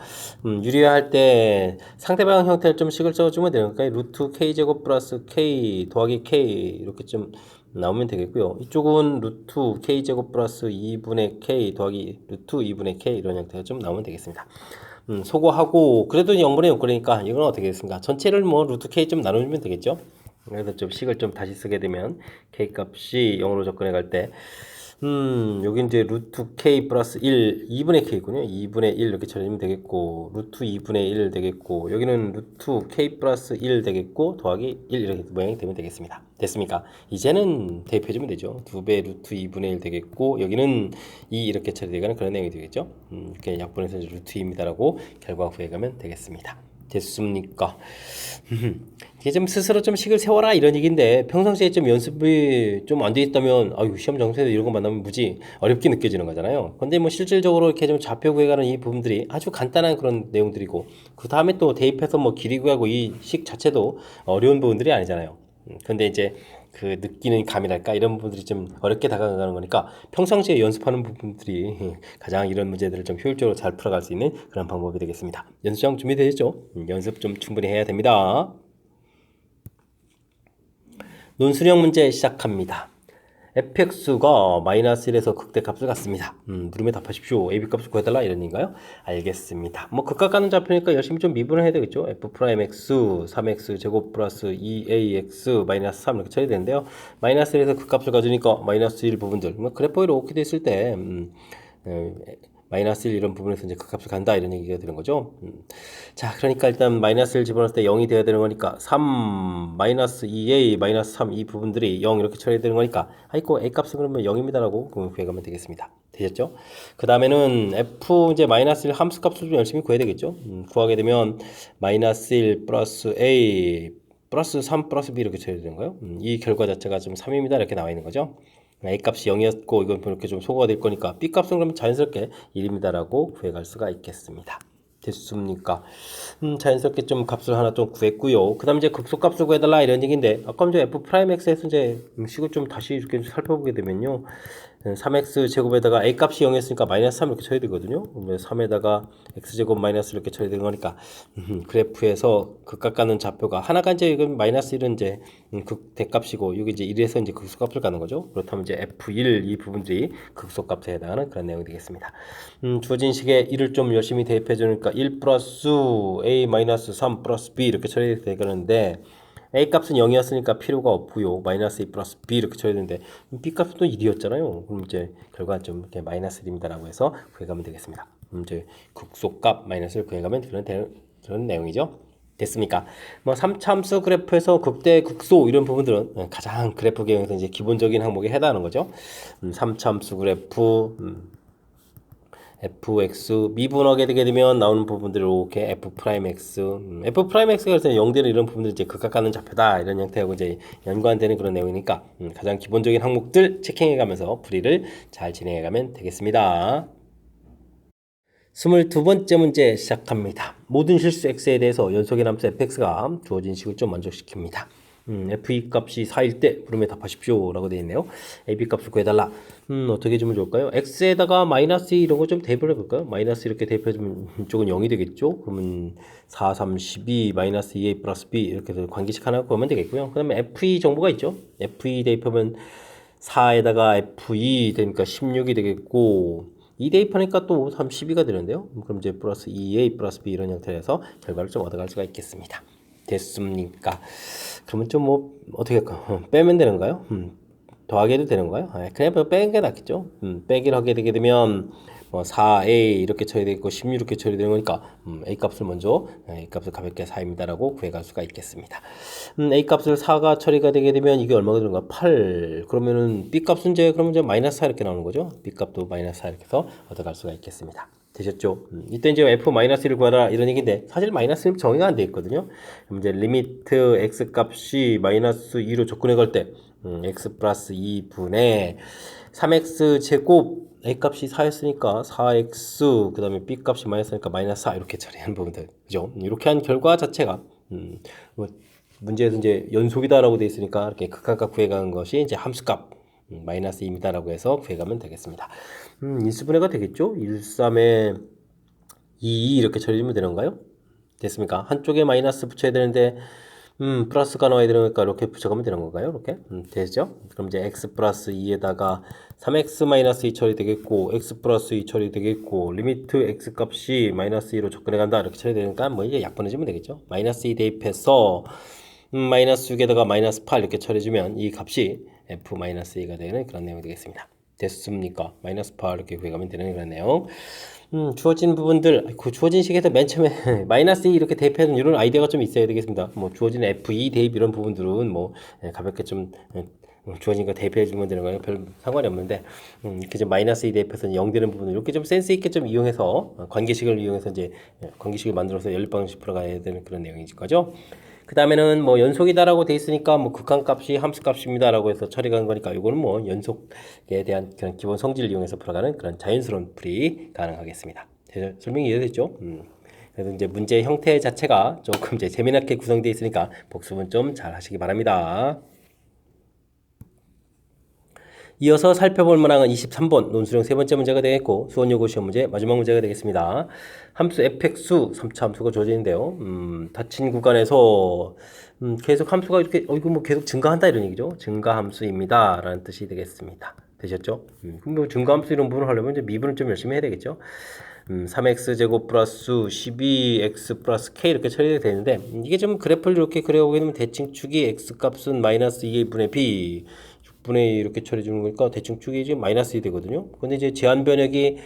유리화 할 때 상대방 형태를 좀 식을 써주면 되니까 루트 k 제곱 플러스 k 더하기 k 이렇게 좀 나오면 되겠고요. 이쪽은 루트 k제곱 플러스 2분의 k 더하기 루트 2분의 k 이런 형태가 좀 나오면 되겠습니다. 소거하고 그래도 0분의 6 그러니까 이건 어떻게 됐습니까? 전체를 뭐 루트 k 좀 나눠주면 되겠죠. 그래서 좀 식을 좀 다시 쓰게 되면 k 값이 0으로 접근해 갈 때 여기 이제 루트 k 플러스 1 2분의 k군요. 2분의 1 이렇게 처리하면 되겠고 루트 2분의 1 되겠고 여기는 루트 k 플러스 1 되겠고 더하기 1 이렇게 모양이 되면 되겠습니다. 됐습니까? 이제는 대입해주면 되죠. 2배 루트 2분의 1 되겠고 여기는 2 이렇게 처리되가는 그런 내용이 되겠죠. 이렇게 약분해서 루트 2입니다라고 결과 구해가면 되겠습니다. 됐습니까? 이게 좀 스스로 좀 식을 세워라 이런 얘기인데 평상시에 좀 연습이 좀 안 돼 있다면 아유 시험 정세에서 이런 거 만나면 무지 어렵게 느껴지는 거잖아요. 근데 뭐 실질적으로 이렇게 좀 좌표 구해가는 이 부분들이 아주 간단한 그런 내용들이고 그 다음에 또 대입해서 뭐 길이 구하고 이 식 자체도 어려운 부분들이 아니잖아요. 근데 이제 그 느끼는 감이랄까 이런 부분들이 좀 어렵게 다가가는 거니까 평상시에 연습하는 부분들이 가장 이런 문제들을 좀 효율적으로 잘 풀어갈 수 있는 그런 방법이 되겠습니다. 연습장 준비되셨죠? 연습 좀 충분히 해야 됩니다. 논술형 문제 시작합니다. fx가 마이너스 1에서 극대값을 갖습니다. 물음에 답하십시오. ab값을 구해달라 이런 얘기인가요? 알겠습니다. 뭐 극값 가는 좌표니까 열심히 좀 미분을 해야 되겠죠. f'x 3x 제곱 플러스 2ax 마이너스 3 이렇게 처리되는데요. 마이너스 1에서 극값을 가지니까 마이너스 1 부분들 뭐 그래프가 이렇게 됐을 때 마이너스 1 이런 부분에서 이제 극값을 간다 이런 얘기가 되는 거죠. 자, 그러니까 일단 마이너스 1 집어넣을 때 0이 돼야 되는 거니까 3 마이너스 2a 마이너스 3 이 부분들이 0 이렇게 처리되는 거니까 아이고 a 값은 그러면 0입니다라고 구해가면 되겠습니다. 되셨죠? 그 다음에는 f 이제 마이너스 1 함수 값을 좀 열심히 구해야 되겠죠. 구하게 되면 마이너스 1 플러스 a 플러스 3 플러스 b 이렇게 처리되는 거예요. 이 결과 자체가 좀 3입니다 이렇게 나와 있는 거죠. A값이 0이었고 이건 이렇게 좀 소거가 될 거니까 B값은 그러면 자연스럽게 1입니다라고 구해갈 수가 있겠습니다. 됐습니까? 자연스럽게 좀 값을 하나 좀 구했고요. 그 다음 이제 극소값을 구해달라 이런 얘기인데 아까 이제 F'X에서 이제 식을 좀 다시 이렇게 살펴보게 되면요. 3x 제곱에다가 a 값이 0이었으니까 마이너스 3 이렇게 쳐야 되거든요. 3에다가 x 제곱 마이너스 이렇게 쳐야 되는 거니까 그래프에서 극값 가는 좌표가 하나가 이제 이건 마이너스 1은 이제 극대값이고 이게 이제 1에서 이제 극소값을 가는 거죠. 그렇다면 이제 f1 이 부분들이 극소값에 해당하는 그런 내용이 되겠습니다. 주어진 식에 1을 좀 열심히 대입해 주니까 1 플러스 a 마이너스 3 플러스 b 이렇게 처리해야 되겠는데 a 값은 0이었으니까 필요가 없고요. 마이너스 2 플러스 b 이렇게 쳐야 되는데 b 값은 또 1이었잖아요. 그럼 이제 결과는 좀 이렇게 마이너스 1입니다라고 해서 구해가면 되겠습니다. 이제 극소값 마이너스를 구해가면 그런 내용이죠. 됐습니까? 뭐 3차함수 그래프에서 극대, 극소 이런 부분들은 가장 그래프 계획에서 이제 기본적인 항목에 해당하는 거죠. 3차함수 그래프 fx 미분하게 되게 되면 나오는 부분들이 이렇게 f 프라임 x f 프라임 x가 그래서 0되는 이런 부분들 이제 극각 가는 좌표다 이런 형태하고 이제 연관되는 그런 내용이니까 가장 기본적인 항목들 체킹해 가면서 풀이를 잘 진행해 가면 되겠습니다. 22번째 문제 시작합니다. 모든 실수 x에 대해서 연속의 함수 fx가 주어진 식을 좀 만족시킵니다. f2 값이 4일 때 그러면 답하십시오 라고 되어 있네요. ab 값을 구해달라. 어떻게 해주면 좋을까요? x에다가 마이너스 2 이런 거 좀 대입을 해볼까요? 마이너스 이렇게 대입해주면 이쪽은 0이 되겠죠. 그러면 4, 3, 12 마이너스 2a 플러스 b 이렇게 해서 관계식 하나 구하면 되겠고요. 그 다음에 f2 정보가 있죠. f2 대입하면 4에다가 f2 되니까 16이 되겠고 2 대입하니까 또 32가 되는데요. 그럼 이제 플러스 2a 플러스 b 이런 형태로 해서 결과를 좀 얻어갈 수가 있겠습니다. 됐습니까? 그러면 좀 뭐 어떻게 할까요? 빼면 되는가요? 더하게 해도 되는가요? 그냥 빼는 게 낫겠죠. 빼기를 하게 되게 되면 뭐 4a 이렇게 처리 되고 16 이렇게 처리되는 거니까 a 값을 먼저 a 값을 가볍게 4입니다라고 구해갈 수가 있겠습니다. a 값을 4가 처리가 되게 되면 이게 얼마가 되는가? 8. 그러면은 b 값은 그러면 이제 마이너스 4 이렇게 나오는 거죠. b 값도 마이너스 4 이렇게 해서 얻어갈 수가 있겠습니다. 되셨죠? 이때 이제 f-1을 구하라 이런 얘기인데 사실 마이너스는 정의가 안 돼 있거든요. 그럼 이제 리미트 x 값이 마이너스 2로 접근해 갈 때 x 플러스 2분의 3x 제곱 a 값이 4였으니까 4x 그 다음에 b 값이 마이너스니까 마이너스 4 이렇게 처리하는 부분들 그죠? 이렇게 한 결과 자체가 뭐 문제에서 이제 연속이다라고 돼 있으니까 이렇게 극한값 구해가는 것이 이제 함수값 마이너스 2입니다라고 해서 구해가면 되겠습니다. 인수분해가 되겠죠? 1, 3에 2 이렇게 처리하면 되는가요? 됐습니까? 한쪽에 마이너스 붙여야 되는데 플러스가 나와야 되니까 이렇게 붙여가면 되는 건가요? 이렇게 되죠? 그럼 이제 x 플러스 2에다가 3x 마이너스 2 처리되겠고 x 플러스 2 처리되겠고 리미트 x 값이 마이너스 2로 접근해 간다 이렇게 처리되니까 뭐 이제 약분해주면 되겠죠? 마이너스 2 대입해서 마이너스 6에다가 마이너스 8 이렇게 처리해주면 이 값이 f-2가 되는 그런 내용이 되겠습니다. 됐습니까? 마이너스 8 이렇게 구해가면 되는 그런 내용. 주어진 부분들, 그 주어진 식에서 맨 처음에 마이너스 2 이렇게 대입하는 이런 아이디어가 좀 있어야 되겠습니다. 뭐 주어진 f2 대입 이런 부분들은 뭐 가볍게 좀 주어진 거 대입해 주면 되는 거예요. 별 상관이 없는데 이렇게 좀 마이너스 2 대입해서 0 되는 부분을 이렇게 좀 센스 있게 좀 이용해서 관계식을 이용해서 이제 관계식을 만들어서 연립방식 풀어가야 되는 그런 내용인 거죠. 그 다음에는 뭐 연속이다라고 돼 있으니까 뭐 극한값이 함수값입니다라고 해서 처리가 한 거니까 이거는 뭐 연속에 대한 그런 기본 성질을 이용해서 풀어가는 그런 자연스러운 풀이 가능하겠습니다. 설명이 이해됐죠? 그래서 이제 문제 형태 자체가 조금 이제 재미나게 구성되어 있으니까 복습은 좀 잘 하시기 바랍니다. 이어서 살펴볼 문항은 23번 논술형 세 번째 문제가 되겠고 수원여고 시험 문제 마지막 문제가 되겠습니다. 함수 fx수 3차 함수가 주어지는데요. 닫힌 구간에서 계속 함수가 이렇게 이거 뭐 계속 증가한다 이런 얘기죠. 증가 함수입니다 라는 뜻이 되겠습니다. 되셨죠? 그럼 뭐 증가 함수 이런 부분을 하려면 이제 미분을 좀 열심히 해야 되겠죠. 3x 제곱 플러스 12x 플러스 k 이렇게 처리가 되는데 이게 좀 그래프를 이렇게 그려보게 되면 대칭 축이 x 값은 마이너스 2분의 b 6분의 2 이렇게 처리해 주는 거니까 대충 축이 지금 마이너스 2 되거든요. 근데 이제 제한 변역이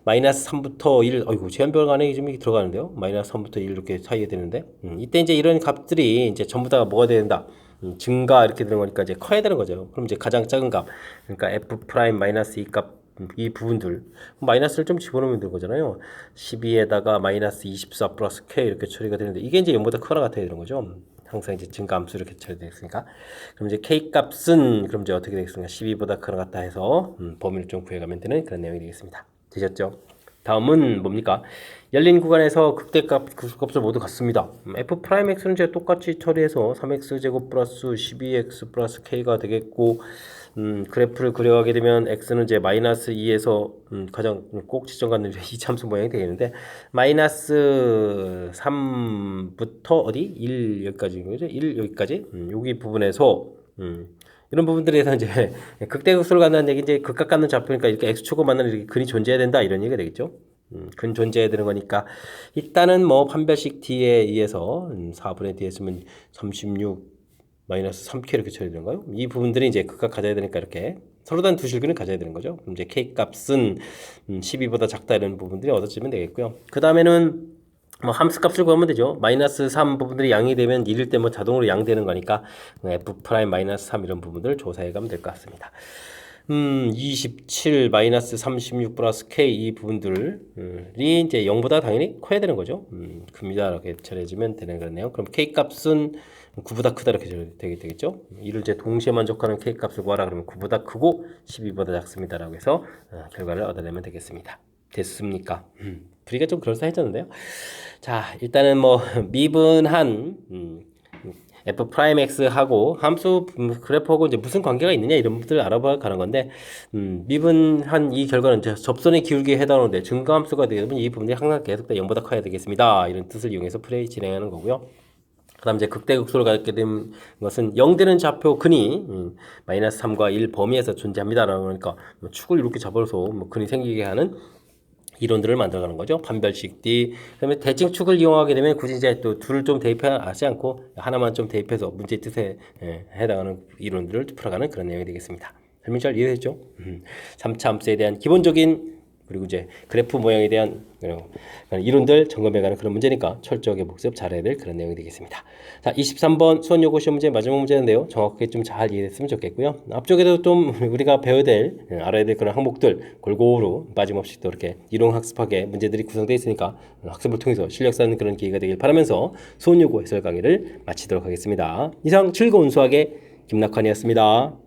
마이너스 3부터 1, 아이고 제한 변역 안에 좀 이렇게 들어가는데요. 마이너스 3부터 1 이렇게 사이에 되는데 이때 이제 이런 값들이 이제 전부 다 뭐가 돼야 된다. 증가 이렇게 되는 거니까 이제 커야 되는 거죠. 그럼 이제 가장 작은 값, 그러니까 f 프라임 마이너스 2 값, 이 부분들 마이너스를 좀 집어넣으면 되는 거잖아요. 12에다가 마이너스 24 플러스 k 이렇게 처리가 되는데 이게 이제 0보다 크거나 같아야 되는 거죠. 항상 이제 증가함수 이렇게 처리되겠으니까. 그럼 이제 k 값은 그럼 이제 어떻게 되겠습니까? 12보다 크거나 같다 해서 범위를 좀 구해가면 되는 그런 내용이 되겠습니다. 되셨죠? 다음은 뭡니까? 열린 구간에서 극대값을 모두 갖습니다. f 프라임 x는 이제 똑같이 처리해서 3x 제곱 플러스 12x 플러스 k가 되겠고, 그래프를 그려가게 되면 x는 이제 마이너스 2에서 가장 꼭 지정받는 이 참수 모양이 되겠는데, 마이너스 3부터 어디 1 여기까지 거죠? 1 여기까지 여기 부분에서 이런 부분들에서 이제 극대극소를 갖는 얘기, 이제 극각 갖는 좌표니까 이렇게 x축을 만나는 이렇게 근이 존재해야 된다 이런 얘기가 되겠죠. 근 존재해야 되는 거니까 일단은 뭐 판별식 d에 의해서 4분의 d 했으면 36 마이너스 3k 이렇게 처리되는 거예요. 이 부분들이 이제 극각 가져야 되니까 이렇게 서로 다른 두 실근을 가져야 되는 거죠. 그럼 이제 k 값은 12보다 작다 이런 부분들이 얻어지면 되겠고요. 그 다음에는 뭐 함수 값을 구하면 되죠. 마이너스 3 부분들이 양이 되면 1일 때 뭐 자동으로 양 되는 거니까 f 프라임 마이너스 3 이런 부분들을 조사해 가면 될 것 같습니다. 27 마이너스 36 플러스 k 이 부분들이 이제 0보다 당연히 커야 되는 거죠. 큽니다. 이렇게 처리해주면 되는 거네요. 그럼 k 값은 9보다 크다 이렇게 되겠죠. 이를 이제 동시에 만족하는 k 값을 구하라 그러면 9보다 크고 12보다 작습니다라고 해서 결과를 얻어내면 되겠습니다. 됐습니까? 분위기가 좀 그럴싸해졌는데요. 자, 일단은 뭐 미분한 f 프라임 x하고 함수 그래프하고 이제 무슨 관계가 있느냐 이런 부분들을 알아봐 가는 건데, 미분한 이 결과는 이제 접선의 기울기에 해당하는데 증가함수가 되면 이 부분이 항상 계속 0보다 커야 되겠습니다. 이런 뜻을 이용해서 플레이 진행하는 거고요. 그 다음 이제 극대극소를 갖게 된 것은 0 되는 좌표 근이 마이너스 3과 1 범위에서 존재합니다. 그러니까 뭐 축을 이렇게 잡아서 뭐 근이 생기게 하는 이론들을 만들어가는 거죠. 판별식 D. 그다음에 대칭 축을 이용하게 되면 굳이 이제 또 둘을 좀 대입하지 않고 하나만 좀 대입해서 문제 뜻에 해당하는 이론들을 풀어가는 그런 내용이 되겠습니다. 설명 잘 이해됐죠? 3차 함수에 대한 기본적인 그리고 이제 그래프 모양에 대한 이론들 점검해가는 그런 문제니까 철저하게 복습 잘해야 될 그런 내용이 되겠습니다. 자, 23번 수원 요거 시험 문제 마지막 문제인데요. 정확하게 좀 잘 이해됐으면 좋겠고요. 앞쪽에도 좀 우리가 배워야 될, 알아야 될 그런 항목들 골고루 빠짐없이 또 이렇게 이론 학습하게 문제들이 구성되어 있으니까 학습을 통해서 실력 쌓는 그런 기회가 되길 바라면서 수원 요거 해설 강의를 마치도록 하겠습니다. 이상 즐거운 수학의 김낙환이었습니다.